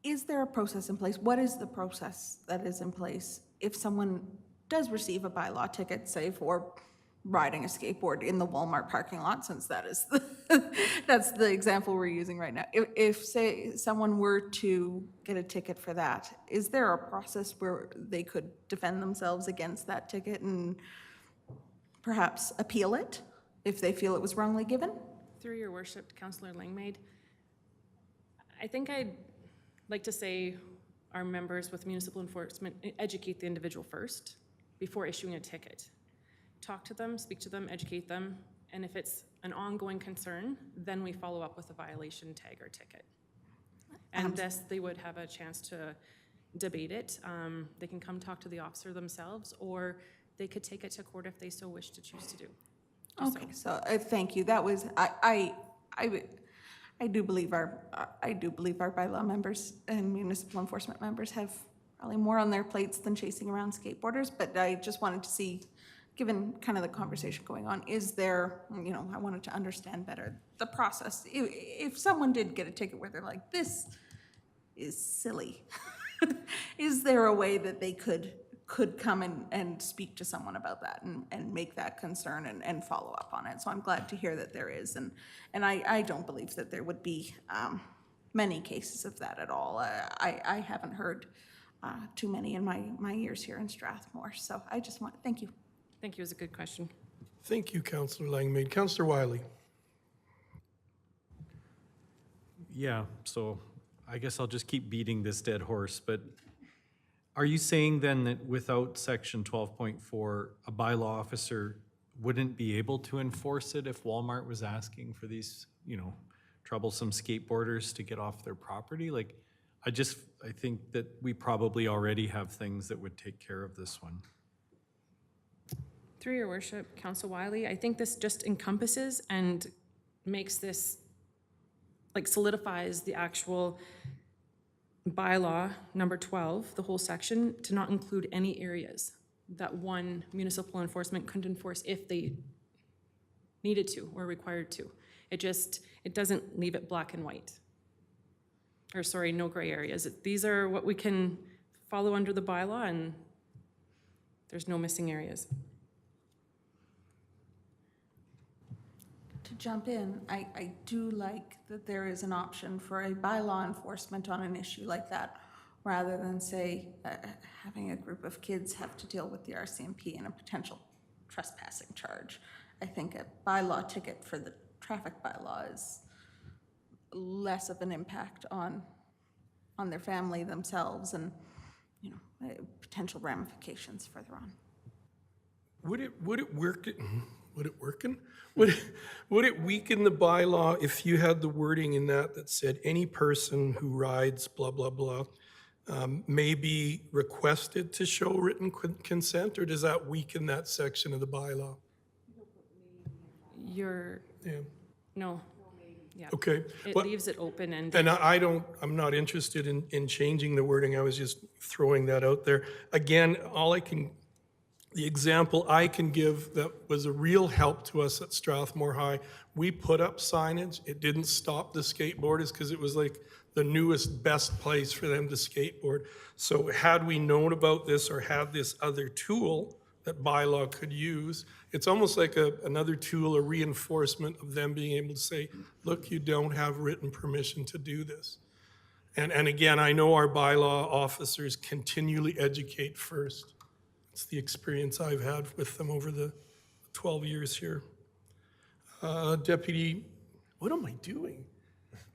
Is there a process in place? What is the process that is in place if someone does receive a bylaw ticket, say for riding a skateboard in the Walmart parking lot, since that is that's the example we're using right now. If say someone were to get a ticket for that, is there a process where they could defend themselves against that ticket and perhaps appeal it if they feel it was wrongly given? Through your worship, Councillor Langmaid, I think I'd like to say our members with municipal enforcement educate the individual first before issuing a ticket. Talk to them, speak to them, educate them, and if it's an ongoing concern, then we follow up with a violation tag or ticket. And thus, they would have a chance to debate it. They can come talk to the officer themselves, or they could take it to court if they so wish to choose to do. Okay, so thank you. That was I do believe our bylaw members and municipal enforcement members have probably more on their plates than chasing around skateboarders. But I just wanted to see, given kind of the conversation going on, is there, I wanted to understand better the process. If someone did get a ticket where they're like, this is silly, is there a way that they could come and speak to someone about that and make that concern and follow up on it? So I'm glad to hear that there is. And I don't believe that there would be many cases of that at all. I haven't heard too many in my years here in Strathmore. So I just thank you. Thank you, it was a good question. Thank you, Councillor Langmaid. Councillor Wiley. Yeah, so I guess I'll just keep beating this dead horse, but are you saying then that without section 12.4, a bylaw officer wouldn't be able to enforce it if Walmart was asking for these, troublesome skateboarders to get off their property? Like, I think that we probably already have things that would take care of this one. Through your worship, Council Wiley, I think this just encompasses and makes this, like solidifies the actual bylaw number 12, the whole section, to not include any areas that one municipal enforcement couldn't enforce if they needed to or required to. It doesn't leave it black and white. Or sorry, no gray areas. These are what we can follow under the bylaw, and there's no missing areas. To jump in, I do like that there is an option for a bylaw enforcement on an issue like that, rather than say, having a group of kids have to deal with the RCMP and a potential trespassing charge. I think a bylaw ticket for the traffic bylaw is less of an impact on their family themselves and, potential ramifications further on. Would it weaken the bylaw if you had the wording in that said any person who rides blah, blah, blah may be requested to show written consent, or does that weaken that section of the bylaw? Yeah. No. Yeah. Okay. It Well, leaves it open and. And I'm not interested in changing the wording. I was just throwing that out there. Again, the example I can give that was a real help to us at Strathmore High, we put up signage. It didn't stop the skateboarders because it was like the newest, best place for them to skateboard. So had we known about this or had this other tool that bylaw could use, it's almost like another tool, a reinforcement of them being able to say, look, you don't have written permission to do this. And again, I know our bylaw officers continually educate first. It's the experience I've had with them over the 12 years here. Deputy, what am I doing?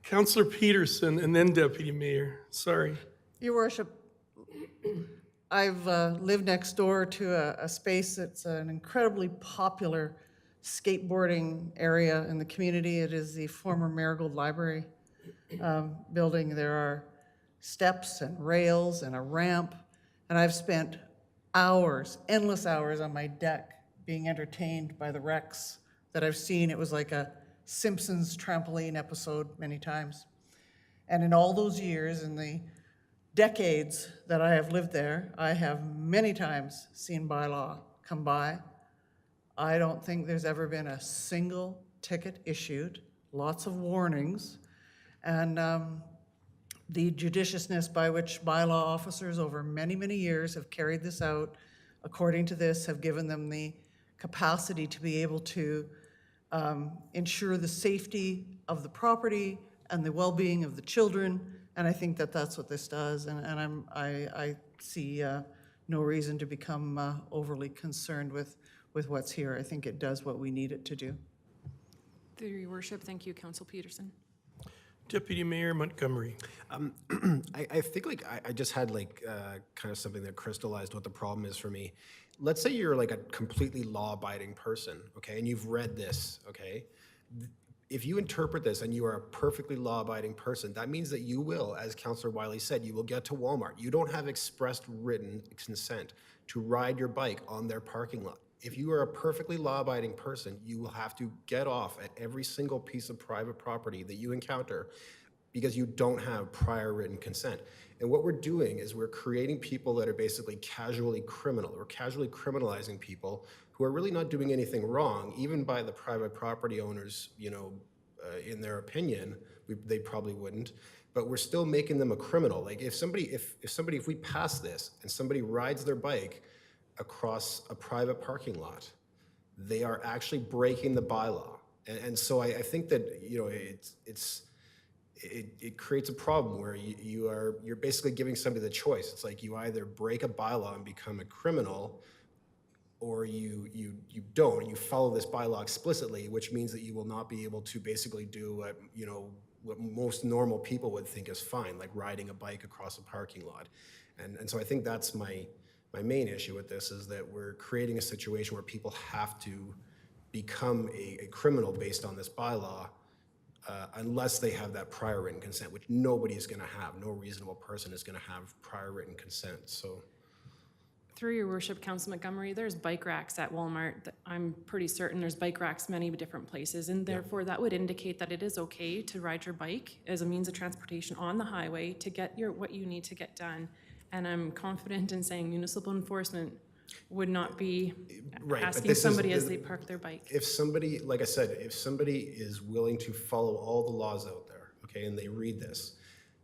Councillor Peterson and then Deputy Mayor, sorry. Your worship, I've lived next door to a space that's an incredibly popular skateboarding area in the community. It is the former Marigold Library building. There are steps and rails and a ramp, and I've spent hours, endless hours on my deck being entertained by the wrecks that I've seen. It was like a Simpsons trampoline episode many times. And in all those years, in the decades that I have lived there, I have many times seen bylaw come by. I don't think there's ever been a single ticket issued, lots of warnings, and the judiciousness by which bylaw officers over many, many years have carried this out, according to this, have given them the capacity to be able to ensure the safety of the property and the well-being of the children, and I think that that's what this does, and I see no reason to become overly concerned with what's here. I think it does what we need it to do. Through your worship, thank you, Council Peterson. Deputy Mayor Montgomery. I think I just had kind of something that crystallized what the problem is for me. Let's say you're like a completely law-abiding person, okay, and you've read this, okay? If you interpret this and you are a perfectly law-abiding person, that means that you will, as Councillor Wiley said, you will get to Walmart. You don't have expressed written consent to ride your bike on their parking lot. If you are a perfectly law-abiding person, you will have to get off at every single piece of private property that you encounter because you don't have prior written consent. And what we're doing is we're creating people that are basically casually criminal. We're casually criminalizing people who are really not doing anything wrong, even by the private property owners, in their opinion, they probably wouldn't. But we're still making them a criminal. Like if we pass this and somebody rides their bike across a private parking lot, they are actually breaking the bylaw. And so I think that, it creates a problem where you're basically giving somebody the choice. It's like you either break a bylaw and become a criminal, or you don't, and you follow this bylaw explicitly, which means that you will not be able to basically do what most normal people would think is fine, like riding a bike across a parking lot. And so I think that's my main issue with this, is that we're creating a situation where people have to become a criminal based on this bylaw, unless they have that prior written consent, which nobody is going to have. No reasonable person is going to have prior written consent. So, Through your worship, Council Montgomery, there's bike racks at Walmart. I'm pretty certain there's bike racks many different places, and therefore that would indicate that it is okay to ride your bike as a means of transportation on the highway to get what you need to get done. And I'm confident in saying municipal enforcement would not be Right, but asking this is- somebody as they park their bike. If somebody, like I said, if somebody is willing to follow all the laws out there, okay, and they read this,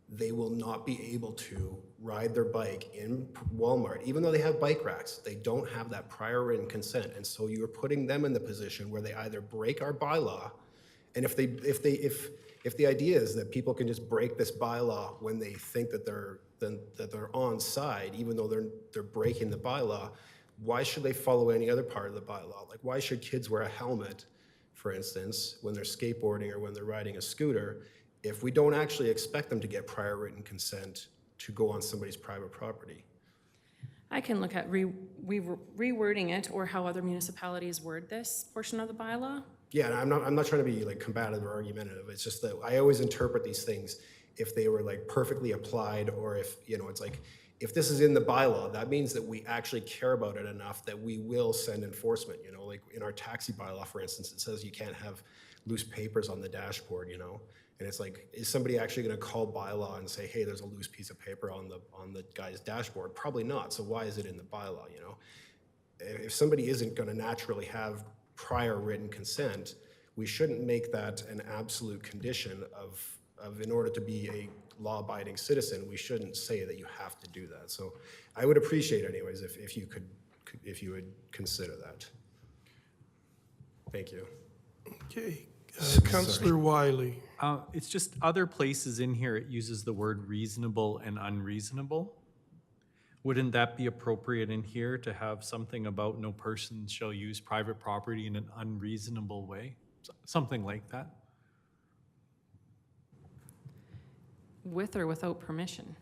they will not be able to ride their bike in Walmart, even though they have bike racks. They don't have that prior written consent, and so you're putting them in the position where they either break our bylaw, and if the idea is that people can just break this bylaw when they think that they're on side, even though they're breaking the bylaw, why should they follow any other part of the bylaw? Like, why should kids wear a helmet, for instance, when they're skateboarding or when they're riding a scooter, if we don't actually expect them to get prior written consent to go on somebody's private property? I can look at rewording it or how other municipalities word this portion of the bylaw. Yeah, and I'm not trying to be like combative or argumentative. It's just that I always interpret these things if they were like perfectly applied, or if, you know, it's like, if this is in the bylaw, that means that we actually care about it enough that we will send enforcement, you know, like in our taxi bylaw, for instance, it says you can't have loose papers on the dashboard, you know? And it's like, is somebody actually gonna call bylaw and say, hey, there's a loose piece of paper on the guy's dashboard? Probably not, so why is it in the bylaw, you know? If somebody isn't gonna naturally have prior written consent, we shouldn't make that an absolute condition of in order to be a law-abiding citizen, we shouldn't say that you have to do that. So I would appreciate anyways if you would consider that. Thank you. Okay, Councillor Wiley. It's just other places in here, it uses the word reasonable and unreasonable. Wouldn't that be appropriate in here to have something about no person shall use private property in an unreasonable way? Something like that? With or without permission?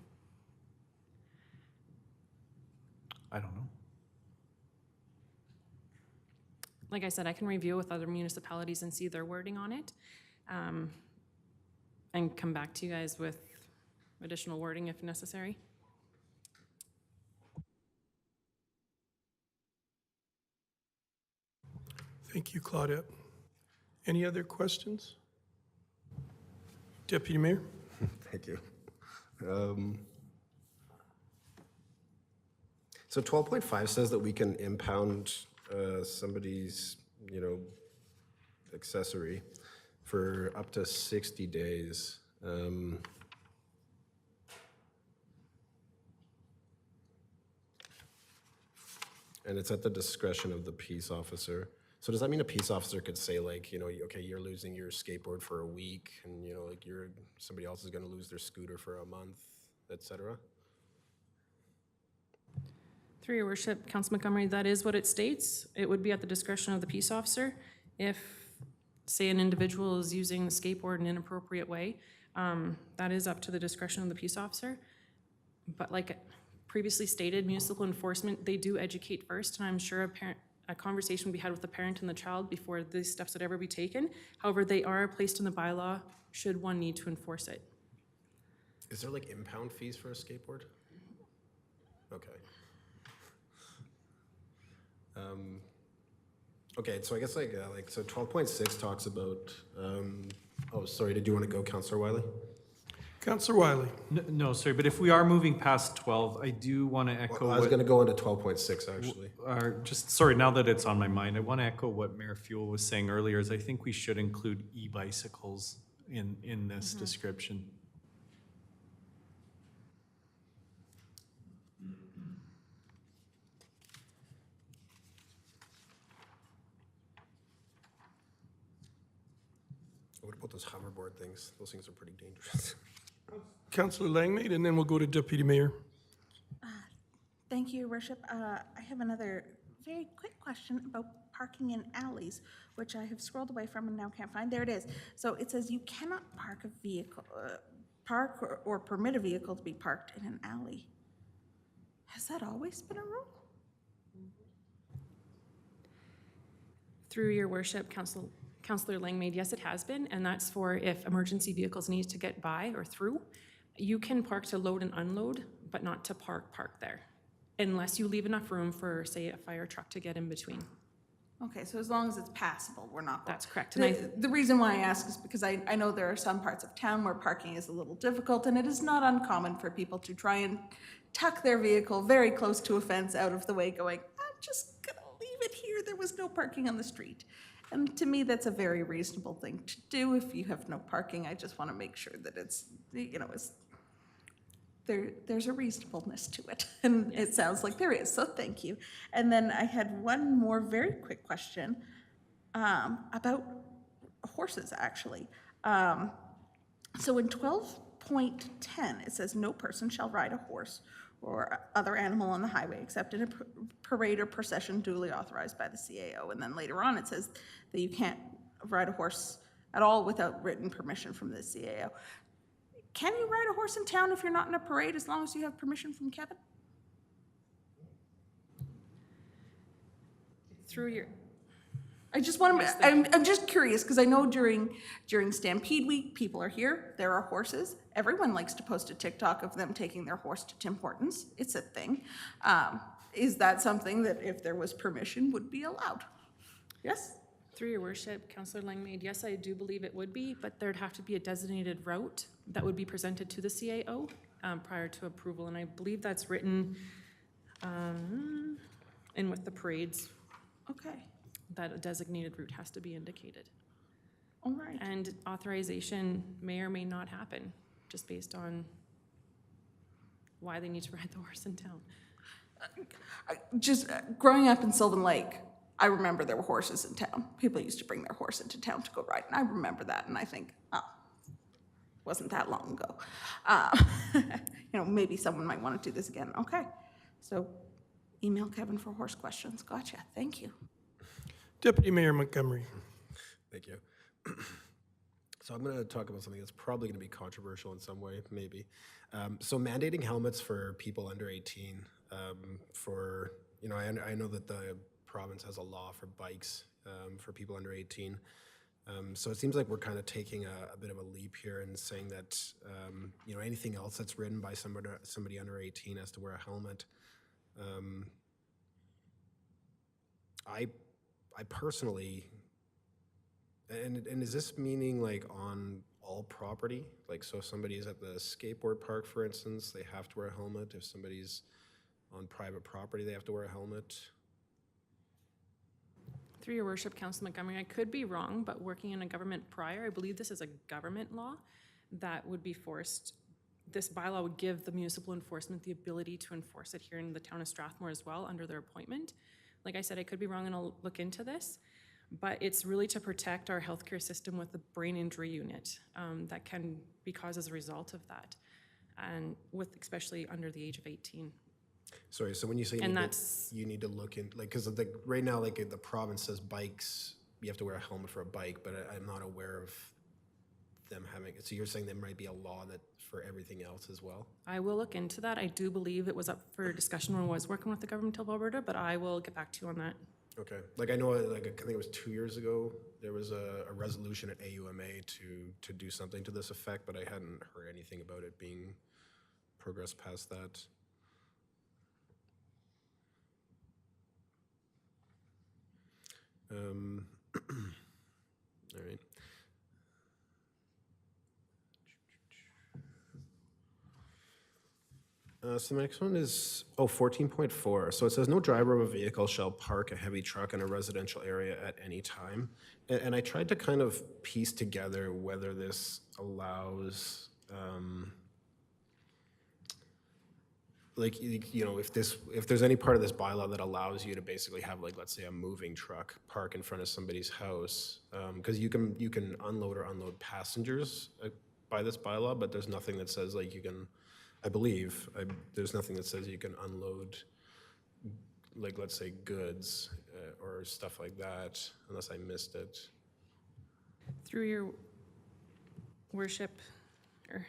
I don't know. Like I said, I can review with other municipalities and see their wording on it, and come back to you guys with additional wording if necessary. Thank you, Claudette. Any other questions? Deputy Mayor? Thank you. So 12.5 says that we can impound somebody's, you know, accessory for up to 60 days. And it's at the discretion of the peace officer. So does that mean a peace officer could say, like, you know, okay, you're losing your skateboard for a week, and, you know, like, somebody else is going to lose their scooter for a month, etc.? Through your worship, Council Montgomery, that is what it states. It would be at the discretion of the peace officer. If, say, an individual is using the skateboard in an inappropriate way, that is up to the discretion of the peace officer. But like previously stated, municipal enforcement, they do educate first, and I'm sure a conversation will be had with the parent and the child before these steps would ever be taken. However, they are placed in the bylaw should one need to enforce it. Is there like impound fees for a skateboard? Okay. Okay, so I guess so 12.6 talks about, oh, sorry, did you want to go, Councillor Wiley? Councillor Wiley. No, sorry, but if we are moving past 12, I do want to echo I was going to go into 12.6 actually. sorry, now that it's on my mind, I want to echo what Mayor Fuel was saying earlier, is I think we should include e-bicycles in this description. What about those hoverboard things? Those things are pretty dangerous. Councillor Langmaid, and then we'll go to Deputy Mayor. Thank you, Your Worship. I have another very quick question about parking in alleys, which I have scrolled away from and now can't find. There it is. So it says you cannot park a vehicle, or permit a vehicle to be parked in an alley. Has that always been a rule? Through your worship, Councillor Langmaid, yes, it has been, and that's for if emergency vehicles need to get by or through. You can park to load and unload, but not to park there. unless you leave enough room for, say, a fire truck to get in between. Okay, so as long as it's passable, we're not. That's correct. And The reason why I ask is because I know there are some parts of town where parking is a little difficult, and it is not uncommon for people to try and tuck their vehicle very close to a fence out of the way, going, I'm just gonna leave it here, there was no parking on the street. And to me, that's a very reasonable thing to do. If you have no parking, I just want to make sure that it's, you know, there's a reasonableness to it, and it sounds like there is, so thank you. And then I had one more very quick question about horses, actually. So in 12.10, it says, no person shall ride a horse or other animal on the highway except in a parade or procession duly authorized by the CAO. And then later on, it says that you can't ride a horse at all without written permission from the CAO. Can you ride a horse in town if you're not in a parade as long as you have permission from Kevin? Through your, I just want to, I'm just curious, because I know during Stampede Week, people are here, there are horses. Everyone likes to post a TikTok of them taking their horse to Tim Hortons. It's a thing. Is that something that if there was permission would be allowed? Yes? through your worship, Councillor Langmaid, yes, I do believe it would be, but there'd have to be a designated route that would be presented to the CAO prior to approval, and I believe that's written in with the parades, Okay, that a designated route has to be indicated. all right. And authorization may or may not happen, just based on why they need to ride the horse in town. Just growing up in Sylvan Lake, I remember there were horses in town. People used to bring their horse into town to go ride, and I remember that, and I think, oh, wasn't that long ago. You know, maybe someone might want to do this again. Okay, so email Kevin for horse questions. Gotcha, thank you. Deputy Mayor Montgomery. Thank you. So I'm going to talk about something that's probably going to be controversial in some way, maybe. So mandating helmets for people under 18. For, you know, I know that the province has a law for bikes for people under 18. So it seems like we're kind of taking a bit of a leap here and saying that, you know, anything else that's ridden by somebody under 18 has to wear a helmet. I personally, and is this meaning like on all property? Like, so if somebody is at the skateboard park, for instance, they have to wear a helmet. If somebody's on private property, they have to wear a helmet. Through your worship, Councillor Montgomery, I could be wrong, but working in a government prior, I believe this is a government law that would be forced. This bylaw would give the municipal enforcement the ability to enforce it here in the town of Strathmore as well under their appointment. Like I said, I could be wrong and I'll look into this, but it's really to protect our healthcare system with the brain injury unit that can be caused as a result of that, and with especially under the age of 18. Sorry, so when you say you need to look in, like, because right now, like the province says bikes, you have to wear a helmet for a bike, but I'm not aware of them having it. So you're saying there might be a law that for everything else as well? I will look into that. I do believe it was up for discussion when I was working with the government of Alberta, but I will get back to you on that. Okay, like I know, like I think it was 2 years ago, there was a resolution at AUMA to do something to this effect, but I hadn't heard anything about it being progressed past that. All right. So the next one is, 14.4. So it says, no driver of a vehicle shall park a heavy truck in a residential area at any time. And I tried to kind of piece together whether this allows, like, you know, if there's any part of this bylaw that allows you to basically have, like, let's say a moving truck park in front of somebody's house, because you can unload or unload passengers by this bylaw, but there's nothing that says, like, you can, I believe, there's nothing that says you can unload, like, let's say goods or stuff like that, unless I missed it. Through your worship, or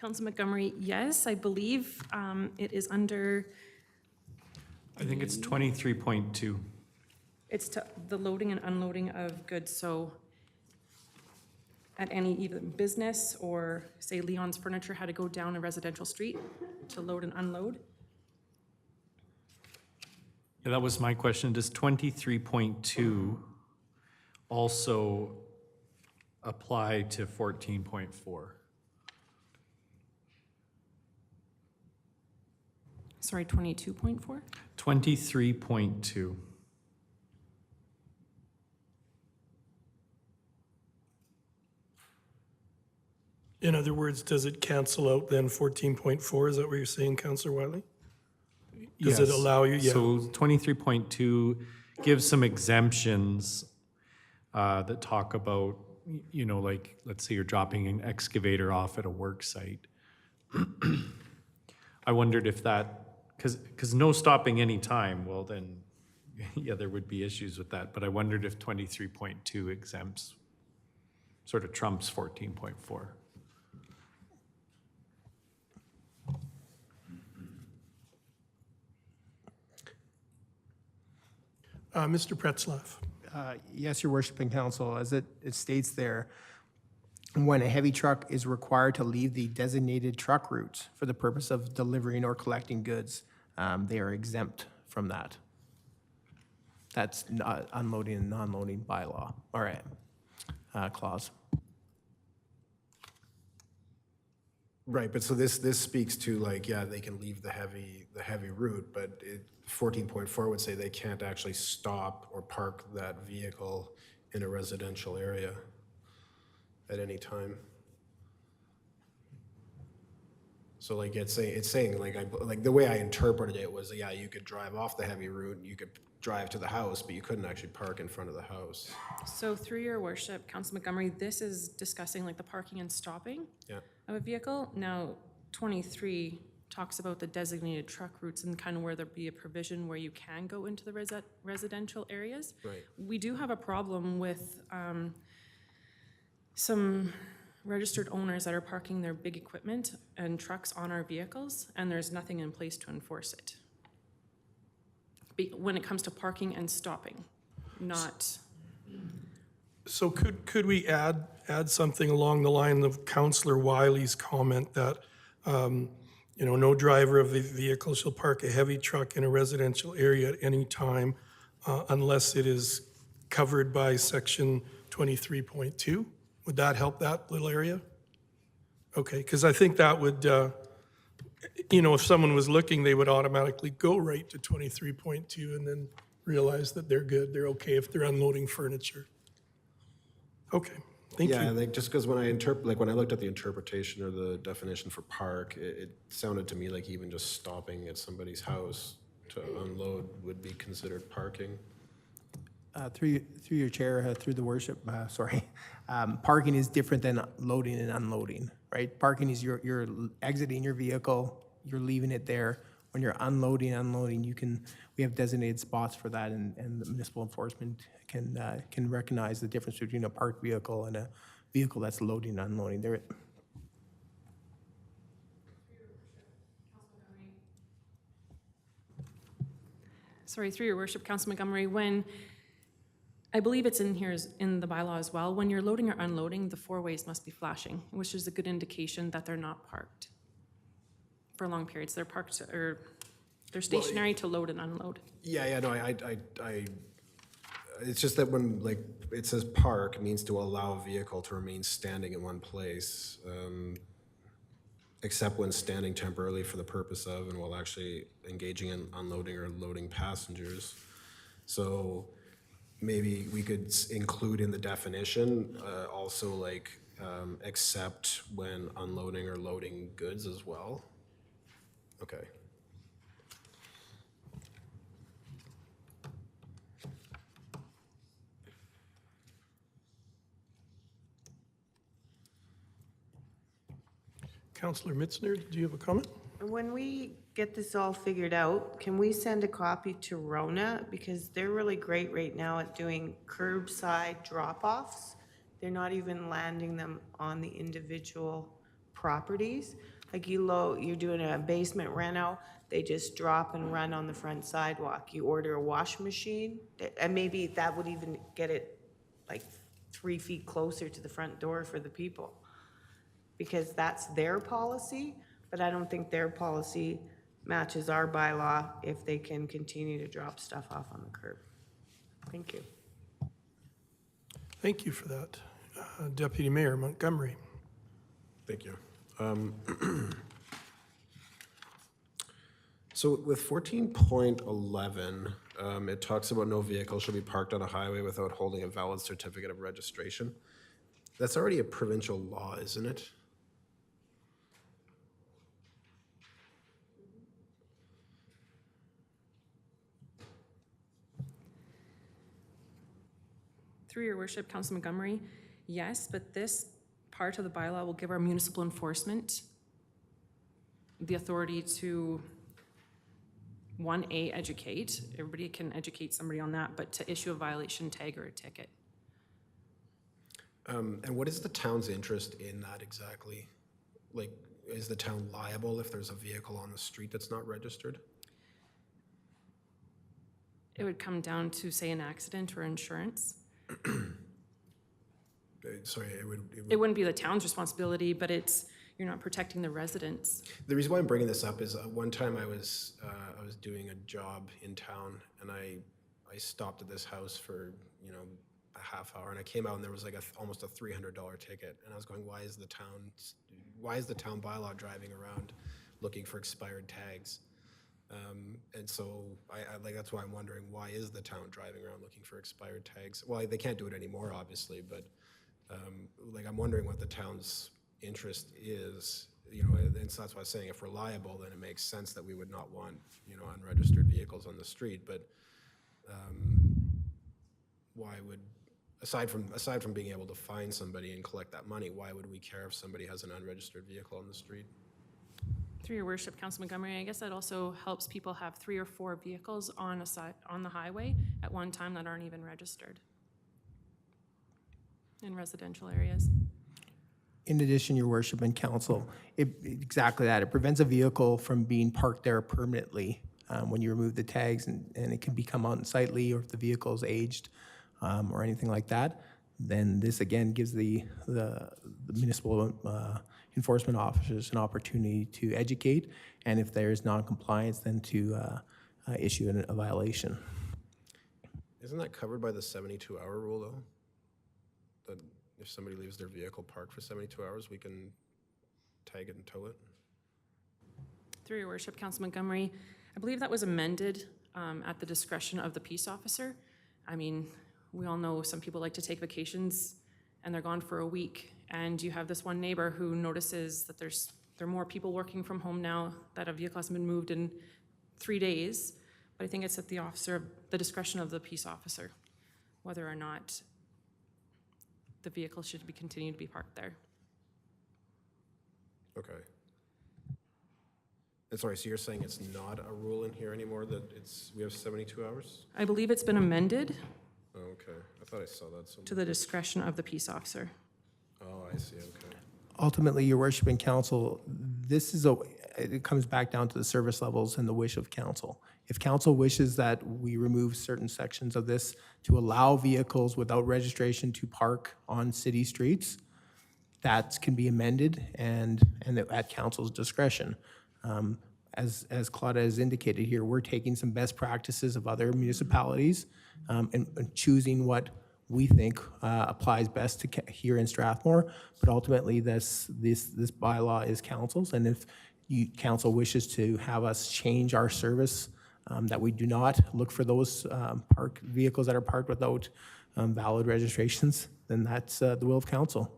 Councillor Montgomery, yes, I believe it is under, I think it's 23.2. it's to the loading and unloading of goods, so at any either business or, say, Leon's Furniture had to go down a residential street to load and unload. Yeah, that was my question. Does 23.2 also apply to 14.4? Sorry, 22.4? 23.2. In other words, does it cancel out then 14.4? Is that what you're saying, Councillor Wiley? Does it Yes. allow you? Yeah. So 23.2 gives some exemptions that talk about, you know, like, let's say you're dropping an excavator off at a work site. I wondered if that, because no stopping any time, well then, yeah, there would be issues with that. But I wondered if 23.2 exempts, sort of trumps 14.4. Mr. Pretzlaff. Yes, Your Worship and Council, as it states there, when a heavy truck is required to leave the designated truck routes for the purpose of delivering or collecting goods, they are exempt from that. That's not unloading and non-loading bylaw, or clause. Right, but so this speaks to like, yeah, they can leave the heavy route, but 14.4 would say they can't actually stop or park that vehicle in a residential area at any time. So like it's saying like the way I interpreted it was, yeah, you could drive off the heavy route, you could drive to the house, but you couldn't actually park in front of the house. So through your worship, Council Montgomery, this is discussing like the parking and stopping Yeah. of a vehicle. Now, 23 talks about the designated truck routes and kind of where there'd be a provision where you can go into the residential areas. Right. We do have a problem with some registered owners that are parking their big equipment and trucks on our vehicles, and there's nothing in place to enforce it. When it comes to parking and stopping, not. So could we add something along the line of Councillor Wiley's comment that, you know, no driver of a vehicle shall park a heavy truck in a residential area at any time unless it is covered by section 23.2? Would that help that little area? Okay, because I think that would, you know, if someone was looking, they would automatically go right to 23.2 and then realize that they're good, they're okay if they're unloading furniture. Okay, thank Yeah, you. like just because when I looked at the interpretation or the definition for park, it sounded to me like even just stopping at somebody's house to unload would be considered parking. Through your chair, through the worship, parking is different than loading and unloading, right? Parking is you're exiting your vehicle, you're leaving it there. When you're unloading, we have designated spots for that, and the municipal enforcement can recognize the difference between a parked vehicle and a vehicle that's loading and unloading. Sorry, through your worship, Council Montgomery, when, I believe it's in here in the bylaw as well, when you're loading or unloading, the four ways must be flashing, which is a good indication that they're not parked for long periods. They're parked, or they're stationary to load and unload. Yeah, no, it's just that when like it says park, it means to allow a vehicle to remain standing in one place, except when standing temporarily for the purpose of and while actually engaging in unloading or loading passengers. So maybe we could include in the definition also like except when unloading or loading goods as well. Okay. Councillor Mitzner, do you have a comment? When we get this all figured out, can we send a copy to Rona? Because they're really great right now at doing curbside drop-offs. They're not even landing them on the individual properties. Like you're doing a basement reno, they just drop and run on the front sidewalk. You order a wash machine, and maybe that would even get it like 3 feet closer to the front door for the people. Because that's their policy, but I don't think their policy matches our bylaw if they can continue to drop stuff off on the curb. Thank you. Thank you for that. Deputy Mayor Montgomery. Thank you. So with 14.11, it talks about no vehicle shall be parked on a highway without holding a valid certificate of registration. That's already a provincial law, isn't it? Through your worship, Council Montgomery, yes, but this part of the bylaw will give our municipal enforcement the authority to, 1A, educate. Everybody can educate somebody on that, but to issue a violation tag or a ticket. And what is the town's interest in that exactly? Like, is the town liable if there's a vehicle on the street that's not registered? It would come down to, say, an accident or insurance. Sorry, It wouldn't be the town's responsibility, but you're not protecting the residents. The reason why I'm bringing this up is one time I was doing a job in town, and I stopped at this house for a half hour, and I came out and there was like almost a $300 ticket, and I was going, why is the town bylaw driving around looking for expired tags? And so I that's why I'm wondering, why is the town driving around looking for expired tags? Well, they can't do it anymore, obviously, but I'm wondering what the town's interest is, and so that's why I was saying if we're liable, then it makes sense that we would not want, unregistered vehicles on the street, but why would, aside from being able to find somebody and collect that money, why would we care if somebody has an unregistered vehicle on the street? Through your worship, Council Montgomery, I guess that also helps people have 3 or 4 vehicles on the highway at one time that aren't even registered in residential areas. In addition, your worship and council, exactly that. It prevents a vehicle from being parked there permanently when you remove the tags, and it can become unsightly, or if the vehicle is aged or anything like that. Then this again gives the municipal enforcement officers an opportunity to educate, and if there is non-compliance, then to issue a violation. Isn't that covered by the 72-hour rule, though? That if somebody leaves their vehicle parked for 72 hours, we can tag it and tow it? Through your worship, Council Montgomery, I believe that was amended at the discretion of the peace officer. I mean, we all know some people like to take vacations and they're gone for a week, and you have this one neighbor who notices that there are more people working from home now, that a vehicle hasn't been moved in 3 days. But I think it's at the discretion of the peace officer whether or not the vehicle should continue to be parked there. Okay. And sorry, so you're saying it's not a rule in here anymore, that we have 72 hours? I believe it's been amended Oh, okay. I thought I saw that somewhere. to the discretion of the peace officer. Oh, I see, okay. Ultimately, your worship and council, it comes back down to the service levels and the wish of council. If council wishes that we remove certain sections of this to allow vehicles without registration to park on city streets, that can be amended and at council's discretion. As Claudia has indicated here, we're taking some best practices of other municipalities and choosing what we think applies best to here in Strathmore. But ultimately, this bylaw is council's, and if council wishes to have us change our service, that we do not look for those vehicles that are parked without valid registrations, then that's the will of council.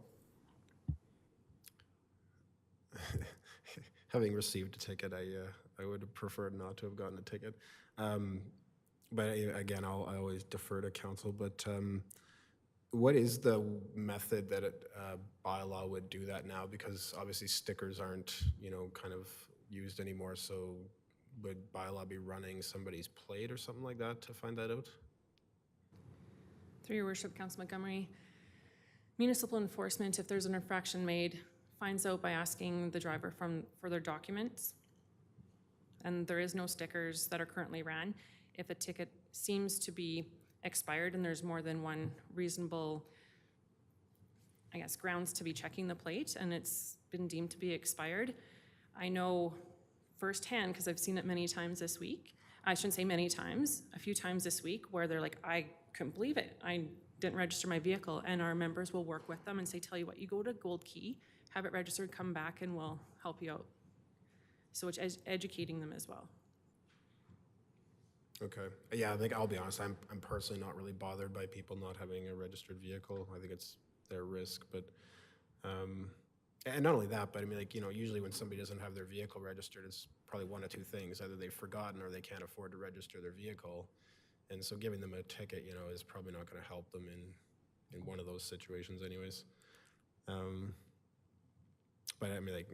Having received a ticket, I would have preferred not to have gotten a ticket. But again, I always defer to council. But what is the method that bylaw would do that now? Because obviously stickers aren't, kind of used anymore. So would bylaw be running somebody's plate or something like that to find that out? Through your worship, Council Montgomery, municipal enforcement, if there's an infraction made, finds out by asking the driver for their documents, and there is no stickers that are currently ran. If a ticket seems to be expired and there's more than one reasonable, grounds to be checking the plate, and it's been deemed to be expired, I know firsthand, because I've seen it many times this week. I shouldn't say many times, a few times this week, where they're like, I couldn't believe it. I didn't register my vehicle. And our members will work with them and say, tell you what, you go to Gold Key, have it registered, come back, and we'll help you out. So it's educating them as well. Okay. Yeah, I think I'll be honest, I'm personally not really bothered by people not having a registered vehicle. I think it's their risk, but, and not only that, but I mean, like, you know, usually when somebody doesn't have their vehicle registered, it's probably one of two things. Either they've forgotten or they can't afford to register their vehicle. And so giving them a ticket, you know, is probably not gonna help them in one of those situations anyways. But I mean, like,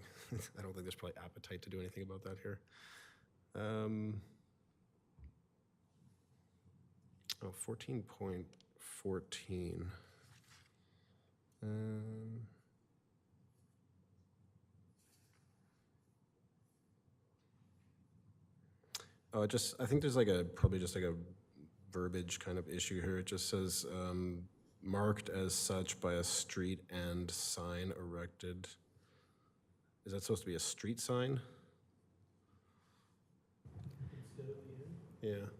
I don't think there's probably appetite to do anything about that here. Oh, 14.14. Oh, I think there's like probably just like a verbiage kind of issue here. It just says, marked as such by a street and sign erected. Is that supposed to be a street sign? Instead of the end? Yeah.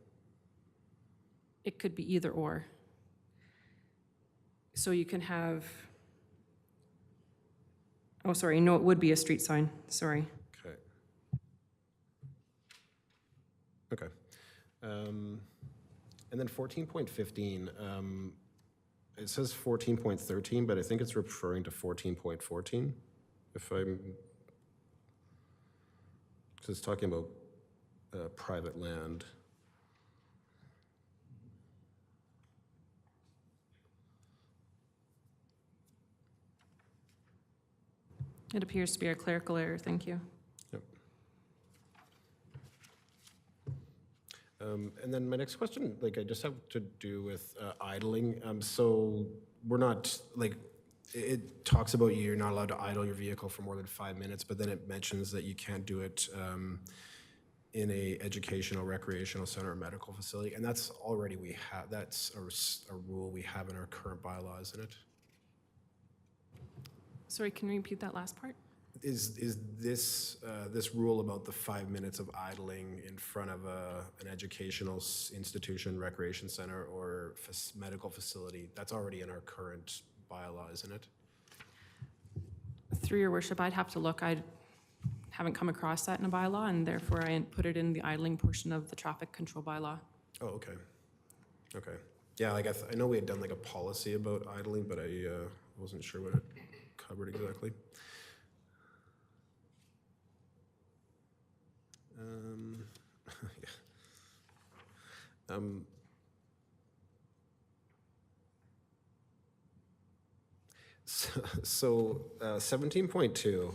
It could be either or. So you can have, oh, sorry, no, it would be a street sign, sorry. Okay. Okay. And then 14.15, it says 14.13, but I think it's referring to 14.14, if I'm, because it's talking about private land. It appears to be a clerical error, thank you. Yep. And then my next question, like, I just have to do with idling. So we're not, like, it talks about you're not allowed to idle your vehicle for more than 5 minutes, but then it mentions that you can't do it in a educational, recreational center or medical facility. And that's already that's a rule we have in our current bylaw, isn't it? Sorry, can you repeat that last part? Is this this rule about the 5 minutes of idling in front of an educational institution, recreation center, or medical facility, that's already in our current bylaw, isn't it? Through your worship, I'd have to look. I haven't come across that in a bylaw, and therefore I put it in the idling portion of the traffic control bylaw. Oh, okay. Okay. Yeah, like I know we had done like a policy about idling, but I wasn't sure what it covered exactly. Yeah. So 17.2,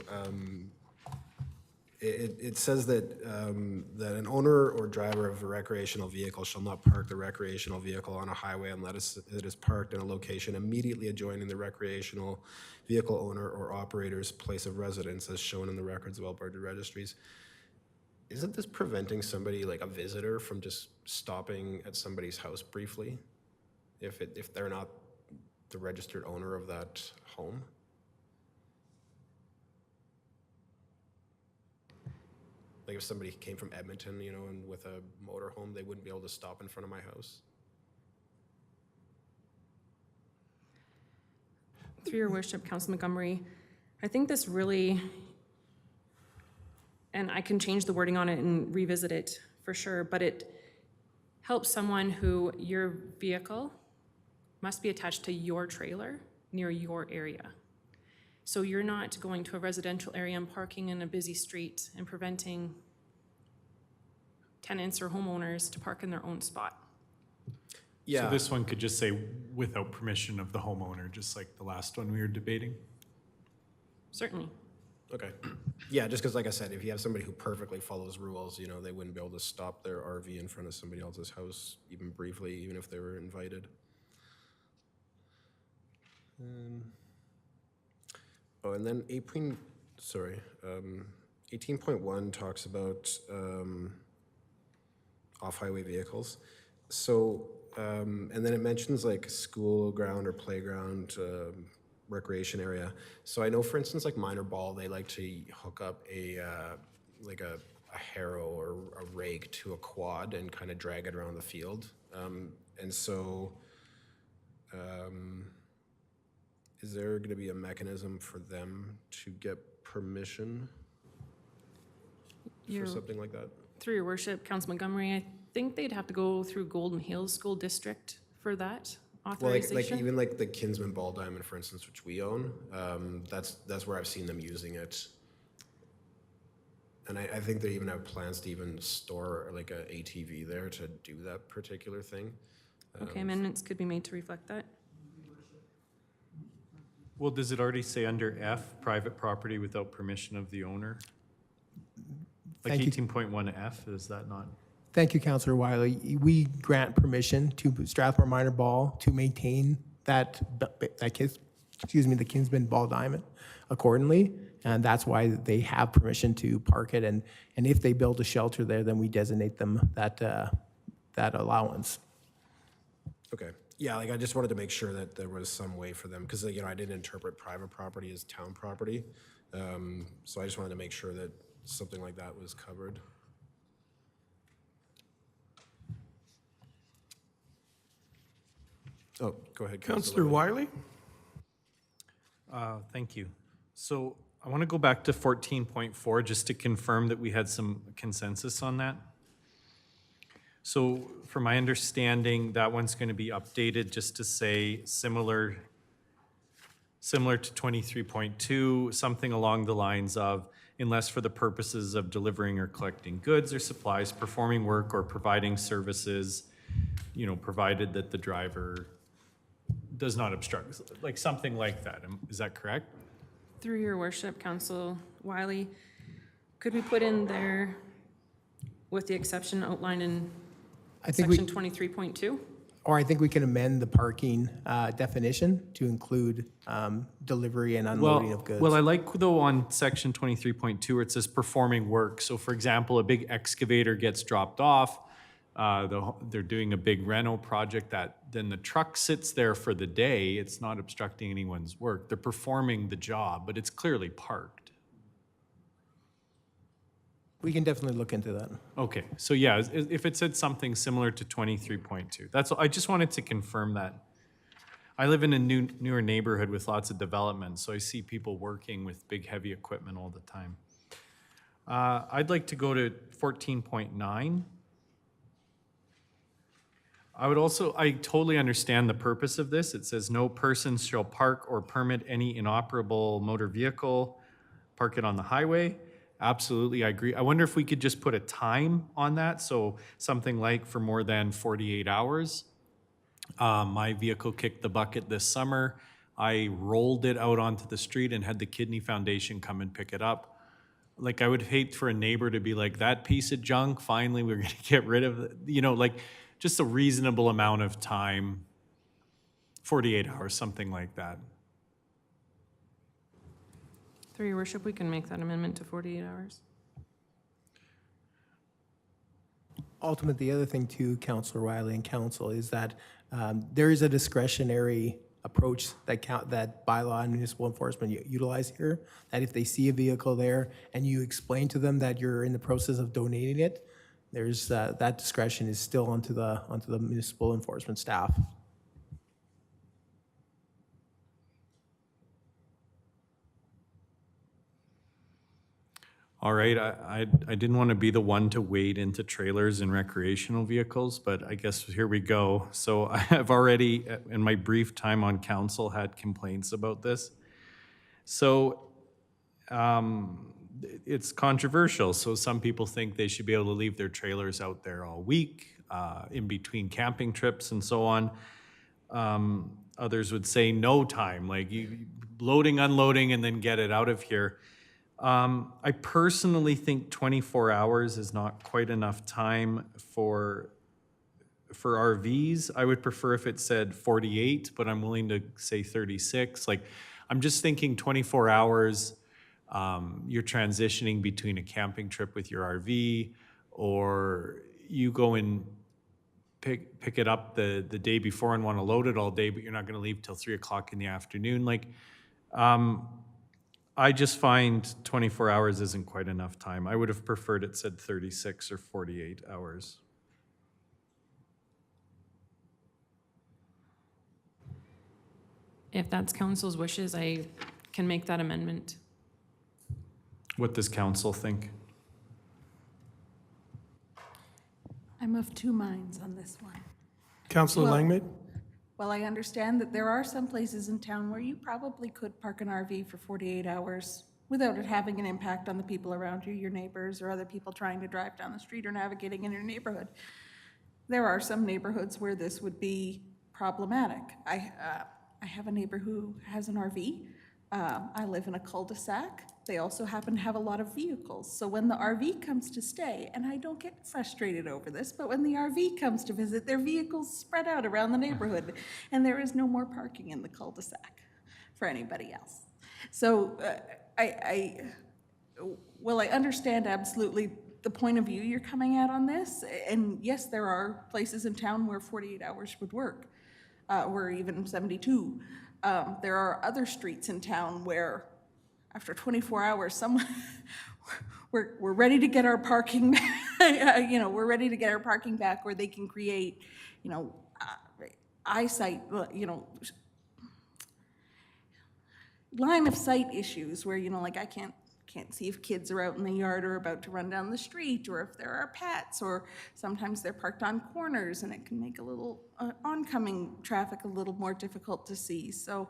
it says that that an owner or driver of a recreational vehicle shall not park the recreational vehicle on a highway unless it is parked in a location immediately adjoining the recreational vehicle owner or operator's place of residence as shown in the records of Alberta registries. Isn't this preventing somebody, like a visitor, from just stopping at somebody's house briefly if they're not the registered owner of that home? Like if somebody came from Edmonton, you know, and with a motorhome, they wouldn't be able to stop in front of my house. Through your worship, Council Montgomery, I think this really, and I can change the wording on it and revisit it for sure, but it helps someone who your vehicle must be attached to your trailer near your area. So you're not going to a residential area and parking in a busy street and preventing tenants or homeowners to park in their own spot. Yeah. So this one could just say without permission of the homeowner, just like the last one we were debating? Certainly. Okay. Yeah, just because, like I said, if you have somebody who perfectly follows rules, you know, they wouldn't be able to stop their RV in front of somebody else's house, even briefly, even if they were invited. Oh, and then 18.1 talks about off-highway vehicles. So, and then it mentions like school ground or playground, recreation area. So I know, for instance, like minor ball, they like to hook up a like a a harrow or a rake to a quad and kind of drag it around the field. And so, is there going to be a mechanism for them to get permission for something like that? Through your worship, Council Montgomery, I think they'd have to go through Golden Hills School District for that Well, like authorization. even like the Kinsman Ball Diamond, for instance, which we own, that's where I've seen them using it. And I think they even have plans to even store like a ATV there to do that particular thing. Okay, amendments could be made to reflect that. Well, does it already say under F, private property without permission of the owner? Like Thank you. 18.1F, is that not? Thank you, Councillor Wiley. We grant permission to Strathmore Minor Ball to maintain the Kinsman Ball Diamond accordingly, and that's why they have permission to park it. And if they build a shelter there, then we designate them that allowance. Okay. Yeah, like I just wanted to make sure that there was some way for them, because I didn't interpret private property as town property. So I just wanted to make sure that something like that was covered. Oh, go ahead, Councillor Wiley? Thank you. So I want to go back to 14.4 just to confirm that we had some consensus on that. So from my understanding, that one's going to be updated just to say similar to 23.2, something along the lines of, unless for the purposes of delivering or collecting goods or supplies, performing work or providing services, provided that the driver does not obstruct, like something like that. Is that correct? Through your worship, Council Wiley, could we put in there with the exception outlined in I think we, section 23.2? or I think we can amend the parking definition to include delivery and unloading of goods. Well, I like though on section 23.2 where it says performing work. So for example, a big excavator gets dropped off, they're doing a big reno project then the truck sits there for the day. It's not obstructing anyone's work. They're performing the job, but it's clearly parked. We can definitely look into that. Okay, so yeah, if it said something similar to 23.2, I just wanted to confirm that. I live in a newer neighborhood with lots of development, so I see people working with big, heavy equipment all the time. I'd like to go to 14.9. I totally understand the purpose of this. It says no person shall park or permit any inoperable motor vehicle, park it on the highway. Absolutely, I agree. I wonder if we could just put a time on that. So something like for more than 48 hours. My vehicle kicked the bucket this summer. I rolled it out onto the street and had the Kidney Foundation come and pick it up. Like I would hate for a neighbor to be like, that piece of junk, finally we're gonna get rid of it. Like just a reasonable amount of time, 48 hours, something like that. Through your worship, we can make that amendment to 48 hours. Ultimately, the other thing too, Councillor Wiley and Council, is that there is a discretionary approach that bylaw and municipal enforcement utilize here, that if they see a vehicle there and you explain to them that you're in the process of donating it, there's that discretion is still onto the municipal enforcement staff. All right, I didn't want to be the one to wade into trailers and recreational vehicles, but I guess here we go. So I have already, in my brief time on council, had complaints about this. So it's controversial. So some people think they should be able to leave their trailers out there all week, in between camping trips and so on. Others would say no time, like you loading, unloading, and then get it out of here. I personally think 24 hours is not quite enough time for RVs. I would prefer if it said 48, but I'm willing to say 36. Like, I'm just thinking 24 hours, you're transitioning between a camping trip with your RV, or you go and pick it up the day before and want to load it all day, but you're not going to leave till 3 o'clock in the afternoon. Like, I just find 24 hours isn't quite enough time. I would have preferred it said 36 or 48 hours. If that's council's wishes, I can make that amendment. What does council think? I'm of two minds on this one. Councillor Well- Langmaid? Well, I understand that there are some places in town where you probably could park an RV for 48 hours without it having an impact on the people around you, your neighbors, or other people trying to drive down the street or navigating in your neighborhood. There are some neighborhoods where this would be problematic. I have a neighbor who has an RV. I live in a cul-de-sac. They also happen to have a lot of vehicles. So when the RV comes to stay, and I don't get frustrated over this, but when the RV comes to visit, their vehicles spread out around the neighborhood, and there is no more parking in the cul-de-sac for anybody else. So I understand absolutely the point of view you're coming at on this, and yes, there are places in town where 48 hours would work, or even 72. There are other streets in town where after 24 hours, we're ready to get our parking, we're ready to get our parking back where they can create, eyesight, line of sight issues where, like I can't see if kids are out in the yard or about to run down the street, or if there are pets, or sometimes they're parked on corners and it can make a little oncoming traffic a little more difficult to see. So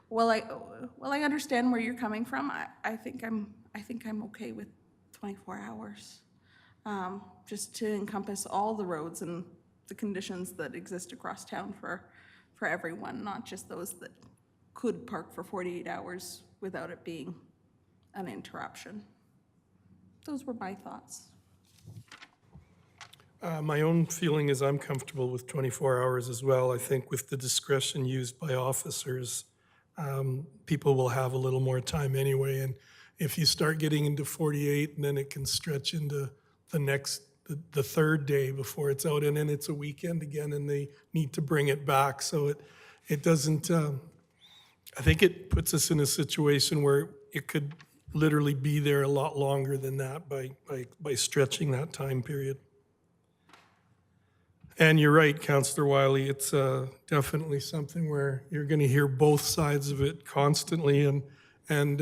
while I understand where you're coming from, I think I'm okay with 24 hours, just to encompass all the roads and the conditions that exist across town for everyone, not just those that could park for 48 hours without it being an interruption. Those were my thoughts. My own feeling is I'm comfortable with 24 hours as well. I think with the discretion used by officers, people will have a little more time anyway. And if you start getting into 48, and then it can stretch into the third day before it's out, and then it's a weekend again, and they need to bring it back. So it doesn't, I think it puts us in a situation where it could literally be there a lot longer than that by stretching that time period. And you're right, Councillor Wiley, it's definitely something where you're going to hear both sides of it constantly. And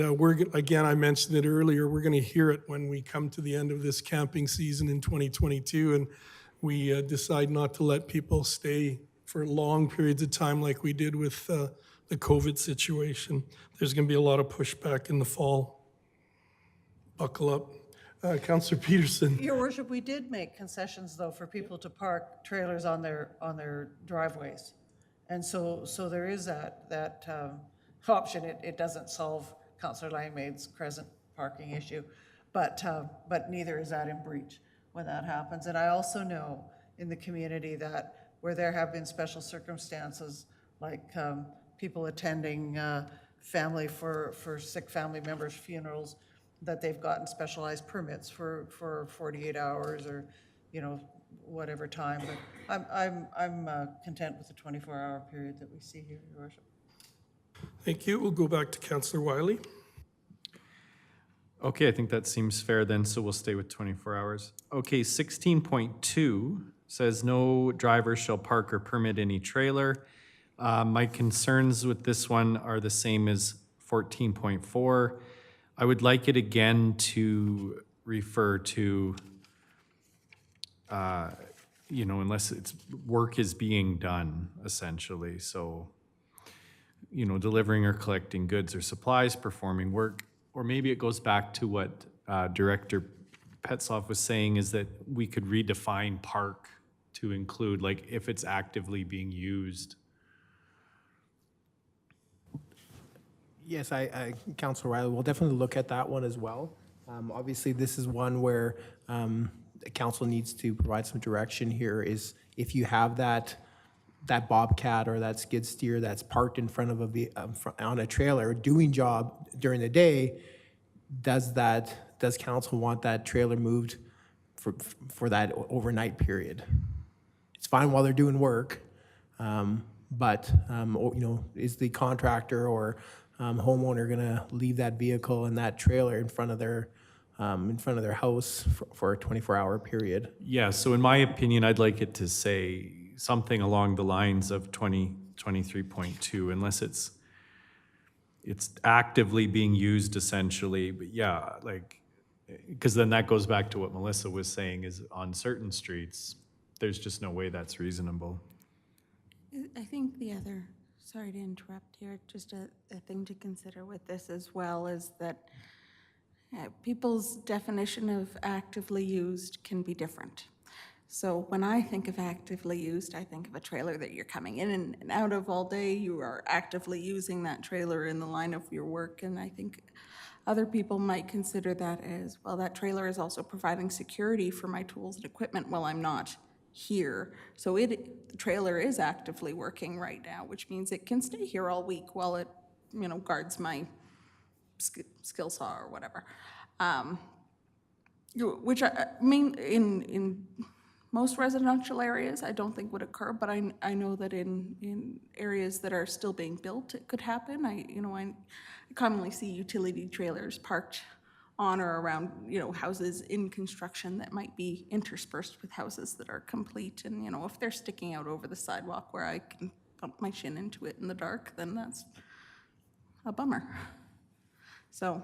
again, I mentioned it earlier, we're going to hear it when we come to the end of this camping season in 2022, and we decide not to let people stay for long periods of time like we did with the COVID situation. There's going to be a lot of pushback in the fall. Buckle up. Councillor Peterson. Your worship, we did make concessions, though, for people to park trailers on their driveways. And so there is that option. It doesn't solve Councillor Langmaid's present parking issue, but neither is that in breach when that happens. And I also know in the community that where there have been special circumstances, like people attending family for sick family members' funerals, that they've gotten specialized permits for 48 hours or, whatever time. But I'm content with the 24-hour period that we see here, Your Worship. Thank you. We'll go back to Councillor Wiley. Okay, I think that seems fair then, so we'll stay with 24 hours. Okay, 16.2 says no driver shall park or permit any trailer. My concerns with this one are the same as 14.4. I would like it again to refer to, unless it's work is being done, essentially. So, delivering or collecting goods or supplies, performing work. Or maybe it goes back to what Director Petzloff was saying, is that we could redefine park to include, like, if it's actively being used. Yes, Councilor Riley, we'll definitely look at that one as well. Obviously, this is one where the council needs to provide some direction here, is if you have that bobcat or that skid steer that's parked in front of on a trailer doing job during the day, does council want that trailer moved for that overnight period? It's fine while they're doing work, but is the contractor or homeowner gonna leave that vehicle and that trailer in front of their house for a 24-hour period? Yeah, so in my opinion, I'd like it to say something along the lines of 23.2, unless it's actively being used essentially, but yeah, like, because then that goes back to what Melissa was saying, is on certain streets, there's just no way that's reasonable. I think the other, sorry to interrupt here, just a thing to consider with this as well is that people's definition of actively used can be different. So when I think of actively used, I think of a trailer that you're coming in and out of all day. You are actively using that trailer in the line of your work. And I think other people might consider that as, well, that trailer is also providing security for my tools and equipment while I'm not here. So the trailer is actively working right now, which means it can stay here all week while it, guards my skill saw or whatever. Which I mean, in most residential areas, I don't think would occur, but I know that in areas that are still being built, it could happen. I commonly see utility trailers parked on or around, houses in construction that might be interspersed with houses that are complete. And, if they're sticking out over the sidewalk where I can bump my shin into it in the dark, then that's a bummer. So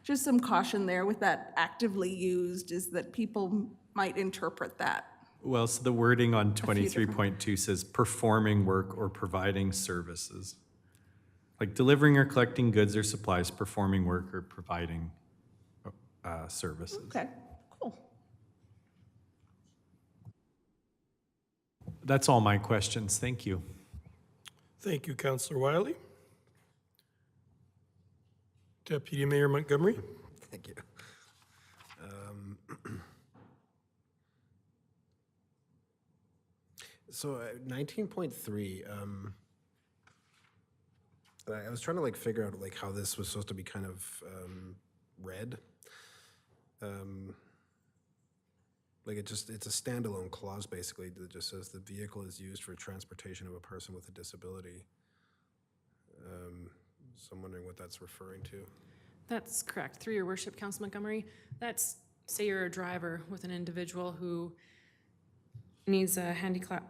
just some caution there with that actively used is that people might interpret that. Well, so the wording on few different- 23.2 says performing work or providing services. Like delivering or collecting goods or supplies, performing work or providing services. Okay, cool. That's all my questions. Thank you. Thank you, Councillor Wiley. Deputy Mayor Montgomery. Thank you. So 19.3, I was trying to like figure out like how this was supposed to be kind of read. Like it's a standalone clause basically that just says the vehicle is used for transportation of a person with a disability. So I'm wondering what that's referring to. That's correct. Through your worship, Council Montgomery, that's, say you're a driver with an individual who needs a handicap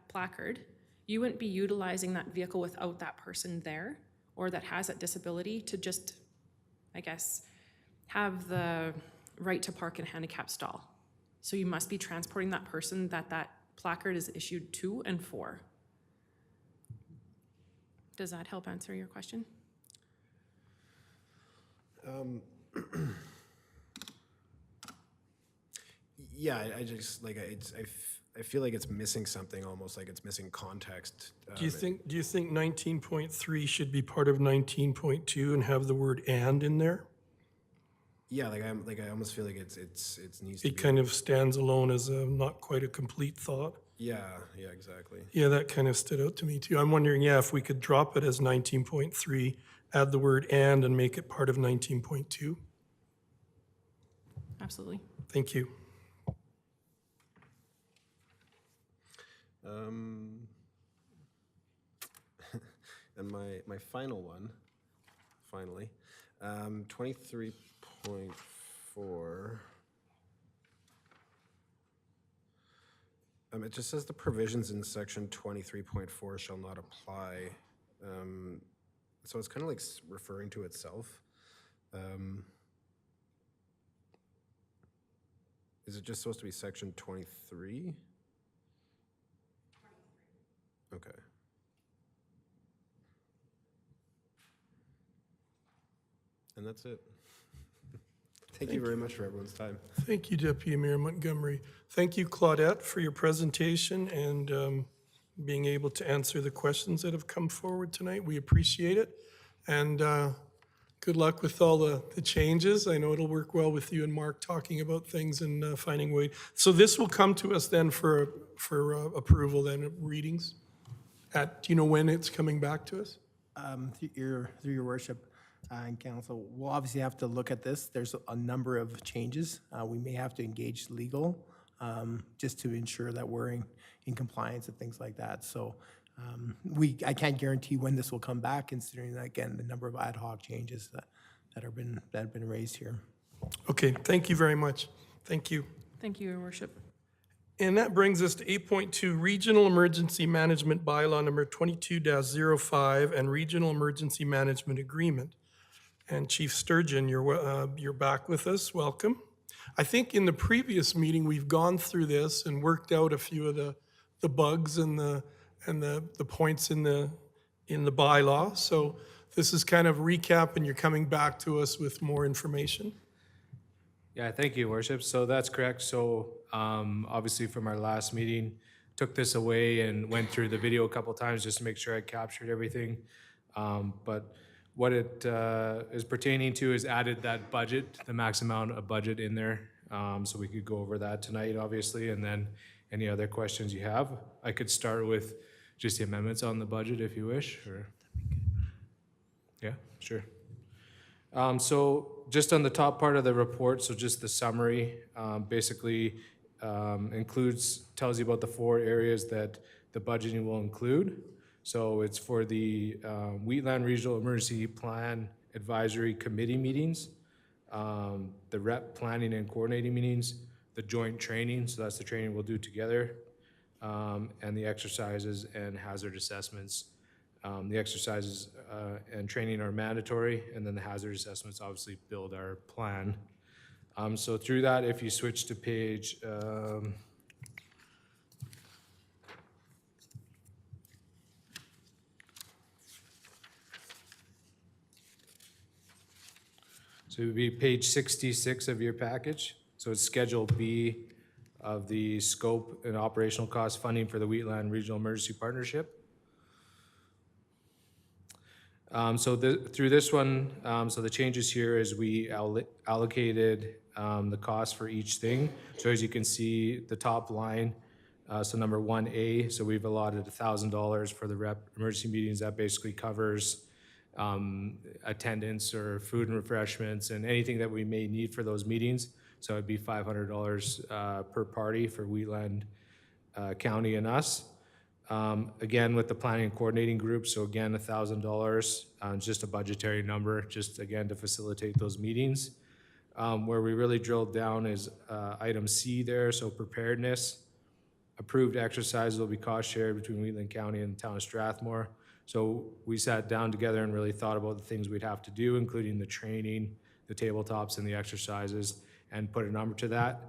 placard, you wouldn't be utilizing that vehicle without that person there, or that has that disability, to just, I guess, have the right to park in a handicap stall. So you must be transporting that person that placard is issued to and for. Does that help answer your question? Yeah, I just like I feel like it's missing something, almost like it's missing context. Do you think 19.3 should be part of 19.2 and have the word "and" in there? Yeah, I almost feel like it needs to It be. kind of stands alone as a not quite a complete thought. Yeah, exactly. Yeah, that kind of stood out to me too. I'm wondering, if we could drop it as 19.3, add the word and make it part of 19.2. Absolutely. Thank you. And my final one, finally, 23.4. It just says the provisions in section 23.4 shall not apply. So it's kind of like referring to itself. Is it just supposed to be section 23? Okay. And that's it. Thank you very much for everyone's time. Thank you, Deputy Mayor Montgomery. Thank you, Claudette, for your presentation and being able to answer the questions that have come forward tonight. We appreciate it. And good luck with all the changes. I know it'll work well with you and Mark talking about things and finding way. So this will come to us then for approval then, readings? Do you know when it's coming back to us? Through your worship and council, we'll obviously have to look at this. There's a number of changes. We may have to engage legal just to ensure that we're in compliance and things like that. So I can't guarantee when this will come back, considering, again, the number of ad hoc changes that have been raised here. Okay, thank you very much. Thank you. Thank you, Your Worship. And that brings us to 8.2, Regional Emergency Management Bylaw number 22-05 and Regional Emergency Management Agreement. And Chief Sturgeon, you're back with us. Welcome. I think in the previous meeting, we've gone through this and worked out a few of the bugs and the points in the bylaw. So this is kind of recap, and you're coming back to us with more information. Yeah, thank you, Worship. So that's correct. So obviously from our last meeting, took this away and went through the video a couple times just to make sure I captured everything. But what it is pertaining to is added that budget, the max amount of budget in there. So we could go over that tonight, obviously, and then any other questions you have. I could start with just the amendments on the budget if you wish, or. Yeah, sure. So just on the top part of the report, so just the summary, basically tells you about the 4 areas that the budgeting will include. So it's for the Wheatland Regional Emergency Plan Advisory Committee meetings, the rep planning and coordinating meetings, the joint training, so that's the training we'll do together, and the exercises and hazard assessments. The exercises and training are mandatory, and then the hazard assessments obviously build our plan. So through that, if you switch to page, so it would be page 66 of your package. So it's Schedule B of the scope and operational cost funding for the Wheatland Regional Emergency Partnership. Through this one, so the changes here is we allocated the cost for each thing. So as you can see, the top line, so number 1A, so we've allotted $1,000 for the rep emergency meetings. That basically covers attendance or food and refreshments and anything that we may need for those meetings. So it'd be $500 per party for Wheatland County and us. Again, with the planning and coordinating group, so again, $1,000, just a budgetary number, just again to facilitate those meetings. Where we really drilled down is item C there, so preparedness. Approved exercises will be cost shared between Wheatland County and the town of Strathmore. So we sat down together and really thought about the things we'd have to do, including the training, the tabletops, and the exercises, and put a number to that.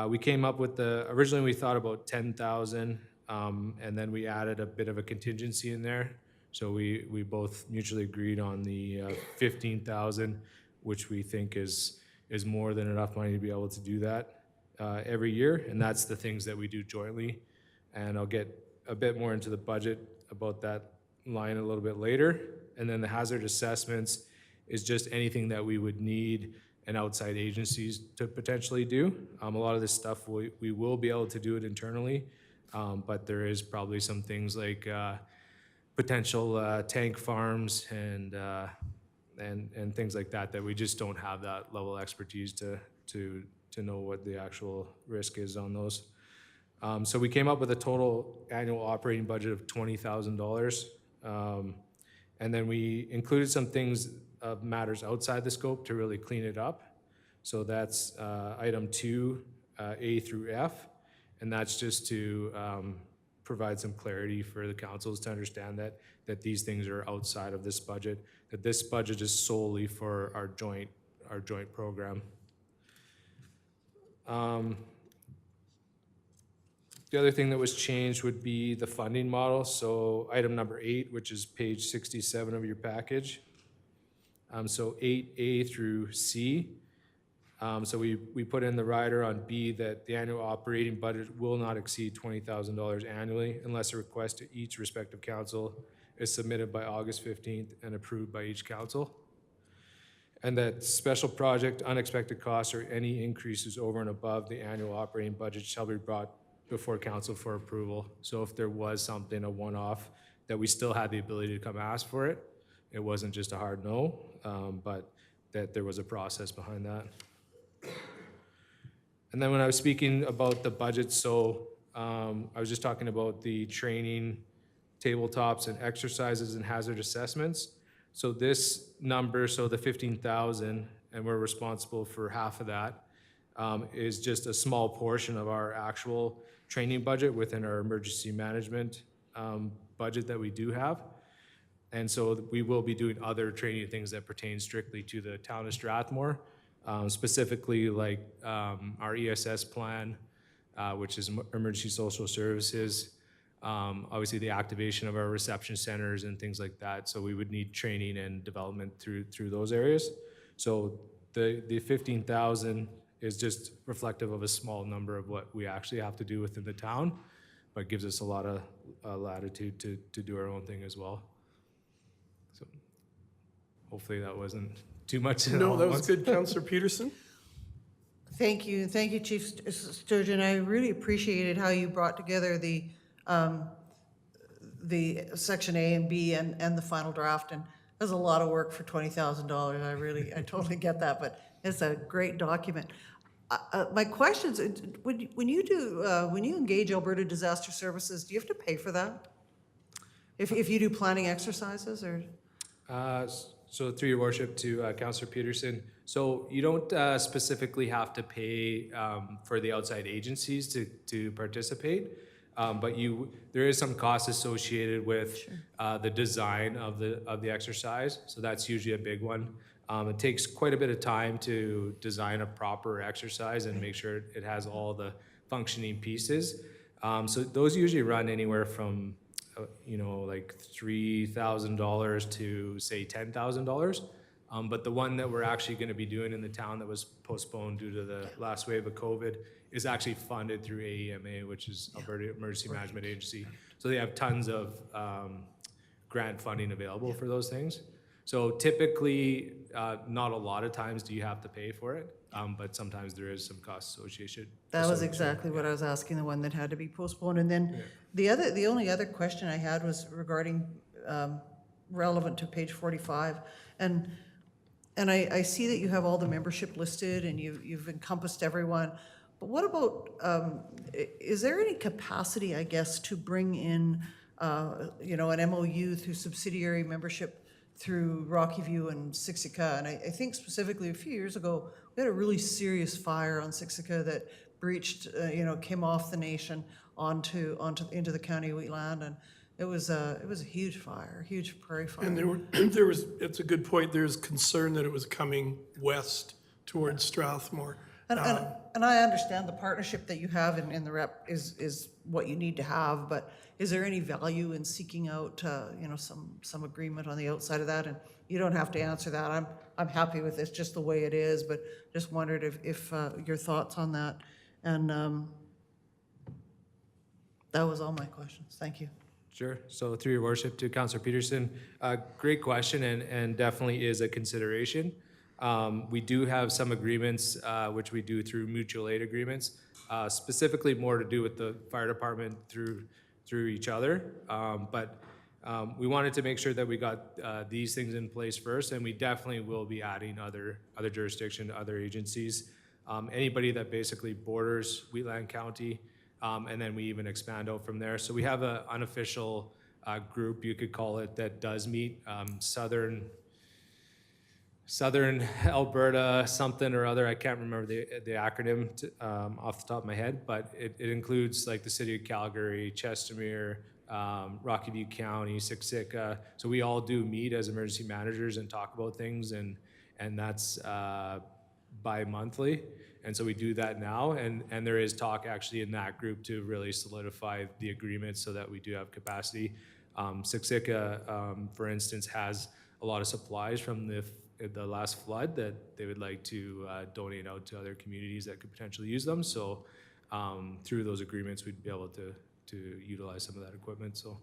We came up with originally we thought about 10,000. And then we added a bit of a contingency in there. So we both mutually agreed on the 15,000, which we think is more than enough money to be able to do that every year. And that's the things that we do jointly. And I'll get a bit more into the budget about that line a little bit later. And then the hazard assessments is just anything that we would need and outside agencies to potentially do. A lot of this stuff we will be able to do it internally. But there is probably some things like potential tank farms and things like that we just don't have that level of expertise to know what the actual risk is on those. So we came up with a total annual operating budget of $20,000, and then we included some things of matters outside the scope to really clean it up. So that's item 2, A through F. And that's just to provide some clarity for the councils to understand that these things are outside of this budget, that this budget is solely for our joint program. The other thing that was changed would be the funding model. So item number 8, which is page 67 of your package. So 8A through C. So we put in the rider on B that the annual operating budget will not exceed $20,000 annually unless a request to each respective council is submitted by August 15th and approved by each council. And that special project, unexpected costs, or any increases over and above the annual operating budget shall be brought before council for approval. So if there was something, a one-off, that we still had the ability to come ask for it. It wasn't just a hard no, but that there was a process behind that. And then when I was speaking about the budget, so I was just talking about the training, tabletops and exercises and hazard assessments. So this number, so the 15,000, and we're responsible for half of that, is just a small portion of our actual training budget within our emergency management budget that we do have. And so we will be doing other training things that pertain strictly to the town of Strathmore, specifically like our ESS plan, which is emergency social services, obviously the activation of our reception centers and things like that. So we would need training and development through those areas. So the 15,000 is just reflective of a small number of what we actually have to do within the town, but gives us a lot of latitude to do our own thing as well. So hopefully that wasn't too much. No, that was good, Councillor Peterson. Thank you, Chief Sturgeon. I really appreciated how you brought together the Section A and B and the final draft, and there's a lot of work for $20,000. I totally get that, but it's a great document. My question is, when you engage Alberta Disaster Services, do you have to pay for that? If you do planning exercises, or? So through your worship to Councillor Peterson, so you don't specifically have to pay for the outside agencies to participate, but there is some cost associated with the design of the exercise. So that's usually a big one. It takes quite a bit of time to design a proper exercise and make sure it has all the functioning pieces. So those usually run anywhere from like $3,000 to say $10,000. But the one that we're actually going to be doing in the town that was postponed due to the last wave of COVID is actually funded through AEMA, which is Alberta Emergency Management Agency. So they have tons of grant funding available for those things. So typically, not a lot of times do you have to pay for it, but sometimes there is some cost associated. That was exactly what I was asking, the one that had to be postponed. And then the only other question I had was regarding relevant to page 45. And I see that you have all the membership listed and you've encompassed everyone. But what about, is there any capacity, I guess, to bring in, an MOU through subsidiary membership through Rocky View and Siksika? And I think specifically a few years ago, we had a really serious fire on Siksika that breached, came off the nation into the county of Wheatland, and it was a huge fire, huge prairie fire. And it's a good point, there's concern that it was coming west towards Strathmore. And I understand the partnership that you have in the rep is what you need to have, but is there any value in seeking out, some agreement on the outside of that? And you don't have to answer that. I'm happy with this just the way it is, but just wondered if your thoughts on that. And that was all my questions. Thank you. Sure. So through your worship to Councillor Peterson, great question and definitely is a consideration. We do have some agreements, which we do through mutual aid agreements, specifically more to do with the fire department through each other. But we wanted to make sure that we got these things in place first, and we definitely will be adding other jurisdiction, other agencies, anybody that basically borders Wheatland County, and then we even expand out from there. So we have an unofficial group, you could call it, that does meet, Southern Alberta something or other. I can't remember the acronym off the top of my head, but it includes like the city of Calgary, Chestermere, Rocky View County, Siksika. So we all do meet as emergency managers and talk about things, and that's bi-monthly. And so we do that now, and there is talk actually in that group to really solidify the agreement so that we do have capacity. Siksika, for instance, has a lot of supplies from the last flood that they would like to donate out to other communities that could potentially use them. So through those agreements, we'd be able to utilize some of that equipment. So,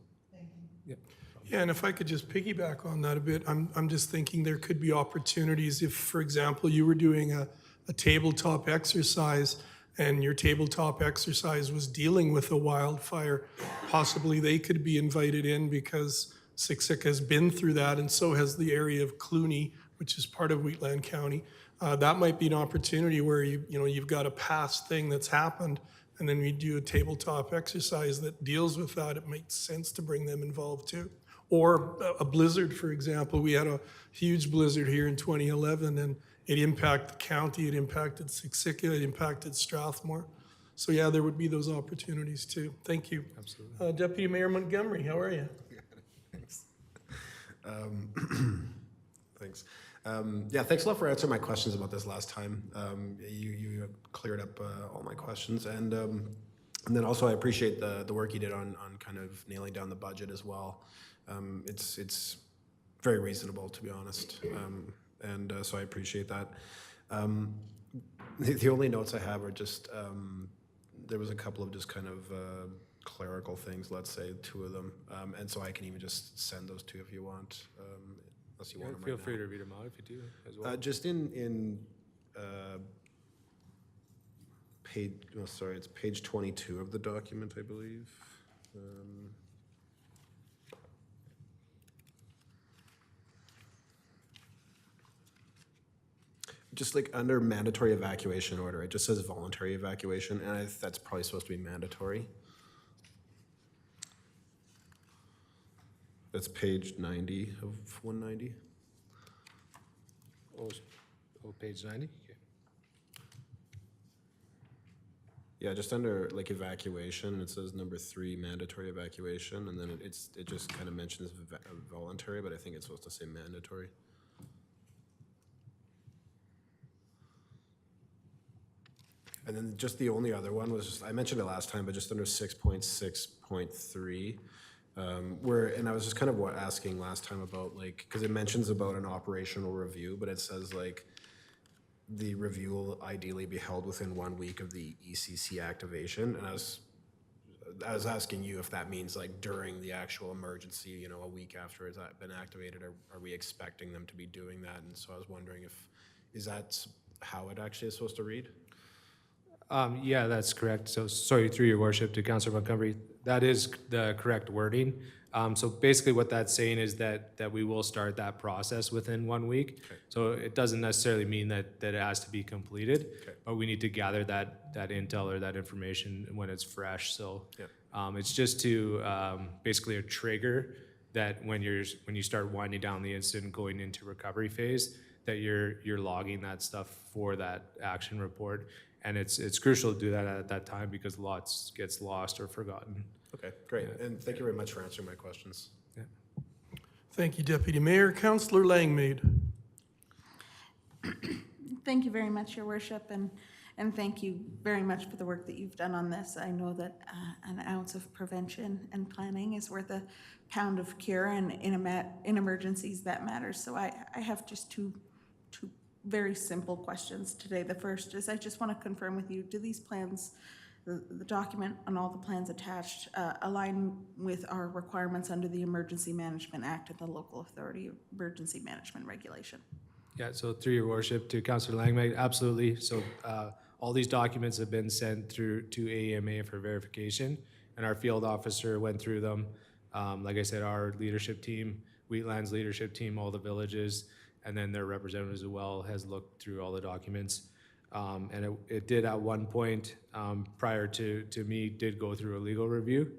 Yeah, and if I could just piggyback on that a bit, I'm just thinking there could be opportunities if, for example, you were doing a tabletop exercise and your tabletop exercise was dealing with a wildfire, possibly they could be invited in because Siksika has been through that, and so has the area of Cluny, which is part of Wheatland County. That might be an opportunity where you've got a past thing that's happened, and then we do a tabletop exercise that deals with that, it makes sense to bring them involved too. Or a blizzard, for example. We had a huge blizzard here in 2011, and it impacted the county, it impacted Siksika, it impacted Strathmore. So yeah, there would be those opportunities too. Thank you. Absolutely. Deputy Mayor Montgomery, how are you? Thanks. Thanks. Yeah, thanks a lot for answering my questions about this last time. You cleared up all my questions, and then also I appreciate the work you did on kind of nailing down the budget as well. It's very reasonable, to be honest, and so I appreciate that. The only notes I have are just there was a couple of just kind of clerical things, let's say 2 of them, and so I can even just send those to you if you want. Unless you want them Feel right free now. to read them out if you do as well. Just in page, oh, sorry, it's page 22 of the document, I believe. Just like under mandatory evacuation order, it just says voluntary evacuation, and that's probably supposed to be mandatory. That's page 90 of 190. Oh, page 90? Okay. Yeah, just under like evacuation, it says number 3, mandatory evacuation, and then it just kind of mentions voluntary, but I think it's supposed to say mandatory. And then just the only other one was just, I mentioned it last time, but just under 6.6.3, where, and I was just kind of asking last time about like, because it mentions about an operational review, but it says like the review will ideally be held within 1 week of the ECC activation. And I was asking you if that means like during the actual emergency, you know, a week after it's been activated, are we expecting them to be doing that? And so I was wondering is that how it actually is supposed to read? Yeah, that's correct. So, sorry, through your worship to Councillor Montgomery, that is the correct wording. So basically what that's saying is that we will start that process within 1 week. Okay. So it doesn't necessarily mean that it has to be completed, Okay. but we need to gather that intel or that information when it's fresh. So Yep. it's just to basically a trigger that when you start winding down the incident, going into recovery phase, that you're logging that stuff for that action report. And it's crucial to do that at that time because lots gets lost or forgotten. Okay, great. And thank you very much for answering my questions. Yeah. Thank you, Deputy Mayor. Councillor Langmaid. Thank you very much, Your Worship, and thank you very much for the work that you've done on this. I know that an ounce of prevention and planning is worth a pound of cure, and in emergencies that matters. So I have just two very simple questions today. The first is I just want to confirm with you, do these plans, the document and all the plans attached, align with our requirements under the Emergency Management Act and the Local Authority Emergency Management Regulation? Yeah, so through your worship to Councillor Langmaid, absolutely. So all these documents have been sent through to AEMA for verification, and our field officer went through them. Like I said, our leadership team, Wheatland's leadership team, all the villages, and then their representatives as well has looked through all the documents. And it did at one point, prior to me, did go through a legal review.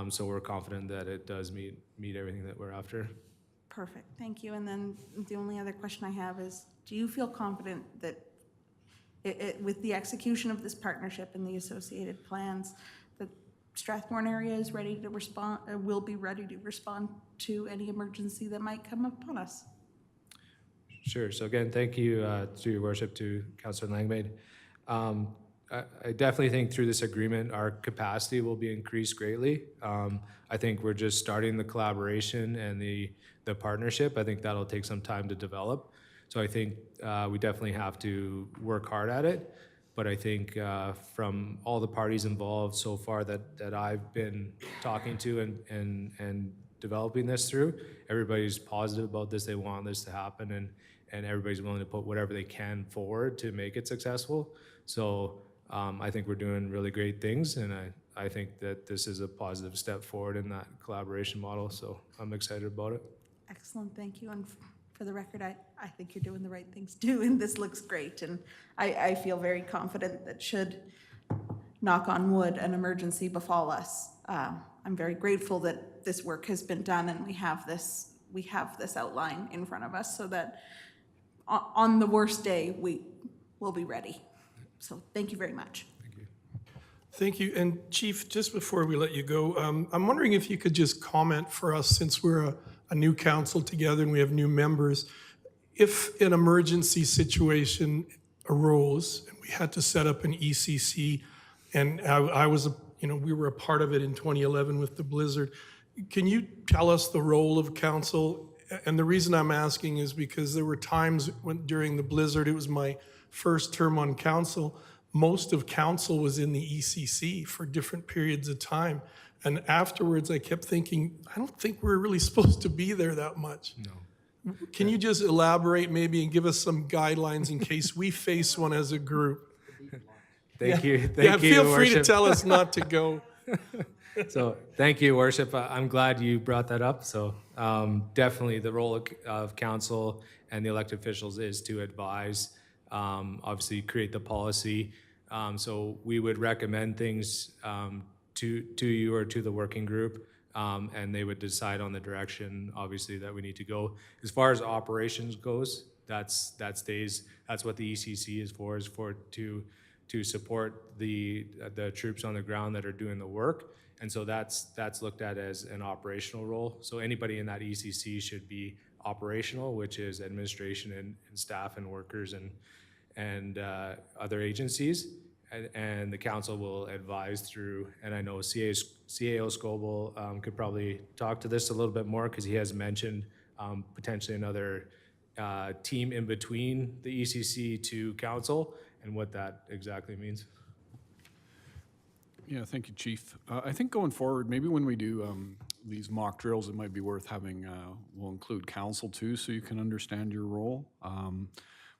So we're confident that it does meet everything that we're after. Perfect, thank you. And then the only other question I have is, do you feel confident that with the execution of this partnership and the associated plans, the Strathmore area is ready to respond, will be ready to respond to any emergency that might come upon us? Sure. So again, thank you through your worship to Councillor Langmaid. I definitely think through this agreement, our capacity will be increased greatly. I think we're just starting the collaboration and the partnership. I think that'll take some time to develop. So I think we definitely have to work hard at it. But I think from all the parties involved so far that I've been talking to and developing this through, everybody's positive about this. They want this to happen, and everybody's willing to put whatever they can forward to make it successful. So I think we're doing really great things, and I think that this is a positive step forward in that collaboration model. So I'm excited about it. Excellent, thank you. And for the record, I think you're doing the right things too, and this looks great. And I feel very confident that should knock on wood, an emergency befall us. I'm very grateful that this work has been done and we have this outline in front of us so that on the worst day, we will be ready. So thank you very much. Thank you. And Chief, just before we let you go, I'm wondering if you could just comment for us, since we're a new council together and we have new members, if an emergency situation arose and we had to set up an ECC, and I was, we were a part of it in 2011 with the blizzard. Can you tell us the role of council? And the reason I'm asking is because there were times when during the blizzard, it was my first term on council, most of council was in the ECC for different periods of time. And afterwards, I kept thinking, I don't think we're really supposed to be there that much. No. Can you just elaborate maybe and give us some guidelines in case we face one as a group? Thank you. Yeah, Thank you, feel free to Worship. tell us not to go. So thank you, Worship. I'm glad you brought that up. So definitely the role of council and the elected officials is to advise, obviously create the policy. So we would recommend things to you or to the working group, and they would decide on the direction, obviously, that we need to go. As far as operations goes, that stays. That's what the ECC is for to support the troops on the ground that are doing the work. And so that's looked at as an operational role. So anybody in that ECC should be operational, which is administration and staff and workers and other agencies. And the council will advise through, and I know CAO Scoble could probably talk to this a little bit more because he has mentioned potentially another team in between the ECC to council and what that exactly means. Yeah, thank you, Chief. I think going forward, maybe when we do these mock drills, it might be worth having, we'll include council too, so you can understand your role.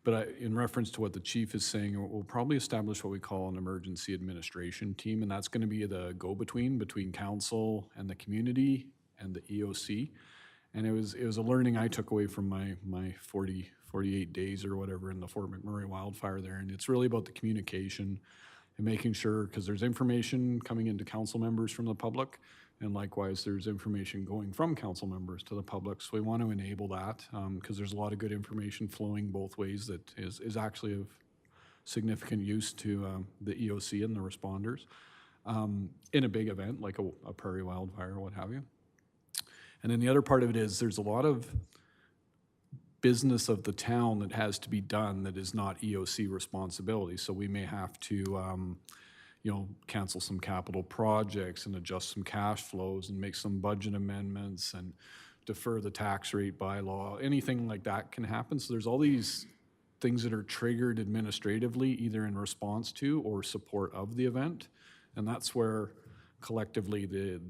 But in reference to what the chief is saying, we'll probably establish what we call an emergency administration team, and that's going to be the go-between between council and the community and the EOC. And it was a learning I took away from my 48 days or whatever in the Fort McMurray wildfire there, and it's really about the communication and making sure, because there's information coming into council members from the public, and likewise there's information going from council members to the public. So we want to enable that because there's a lot of good information flowing both ways that is actually of significant use to the EOC and the responders in a big event like a prairie wildfire or what have you. And then the other part of it is there's a lot of business of the town that has to be done that is not EOC responsibility. So we may have to cancel some capital projects and adjust some cash flows and make some budget amendments and defer the tax rate bylaw. Anything like that can happen. So there's all these things that are triggered administratively, either in response to or support of the event. And that's where collectively the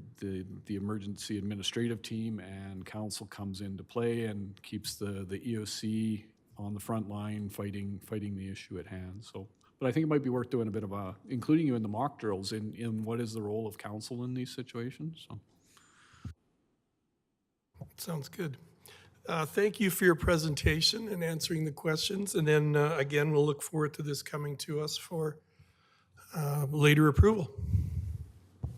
emergency administrative team and council comes into play and keeps the EOC on the front line fighting the issue at hand. So. But I think it might be worth doing a bit of including you in the mock drills in what is the role of council in these situations. So. Sounds good. Thank you for your presentation and answering the questions. And then again, we'll look forward to this coming to us for later approval.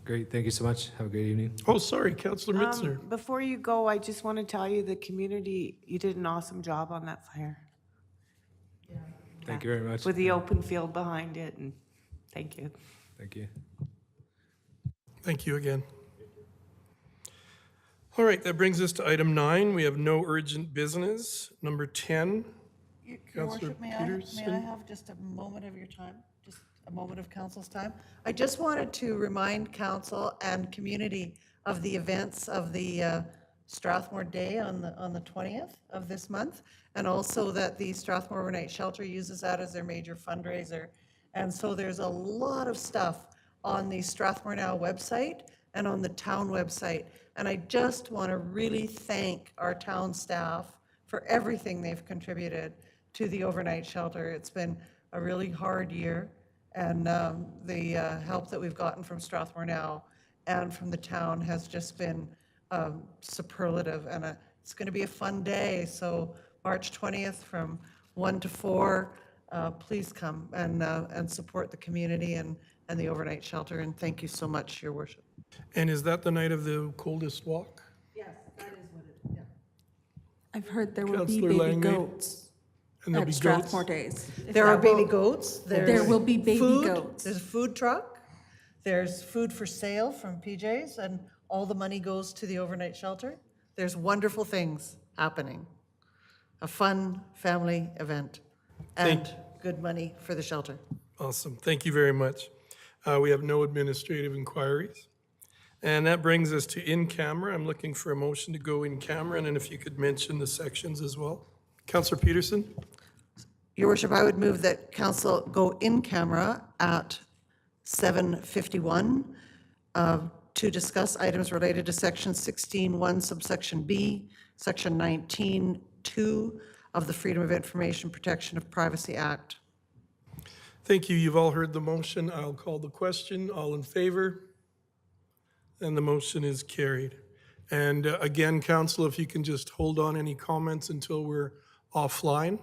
Great, thank you so much. Have a great evening. Oh, sorry, Councillor Mitzner. Before you go, I just want to tell you the community, you did an awesome job on that fire. Thank you very much. With the open field behind it, and thank you. Thank you. Thank you again. All right, that brings us to item 9. We have no urgent business. Number 10. Your Councillor Worship, may I Peterson. have just a moment of your time? Just a moment of council's time? I just wanted to remind council and community of the events of the Strathmore Day on the 20th of this month, and also that the Strathmore Overnight Shelter uses that as their major fundraiser. And so there's a lot of stuff on the Strathmore Now website and on the town website. And I just want to really thank our town staff for everything they've contributed to the overnight shelter. It's been a really hard year, and the help that we've gotten from Strathmore Now and from the town has just been superlative, and it's going to be a fun day. So March 20th from 1 to 4, please come and support the community and and the overnight shelter, and thank you so much, Your Worship. And is that the night of the coldest walk? Yes, that is what it, yeah. I've heard there will be Councillor baby Langley? goats And there'll at be Strathmore goats? Days. if There are that will- baby goats, there's. There will be baby food, goats. There's a food truck, there's food for sale from PJ's, and all the money goes to the overnight shelter. There's wonderful things happening. A fun family event, and good money for the shelter. Awesome. Thank you very much. We have no administrative inquiries. And that brings us to in camera. I'm looking for a motion to go in camera, and then if you could mention the sections as well. Councillor Peterson? Your Worship, I would move that council go in camera at 7:51 to discuss items related to section 16(1) subsection B, section 19(2) of the Freedom of Information Protection of Privacy Act. Thank you. You've all heard the motion. I'll call the question. All in favor? And the motion is carried. And again, council, if you can just hold on any comments until we're offline.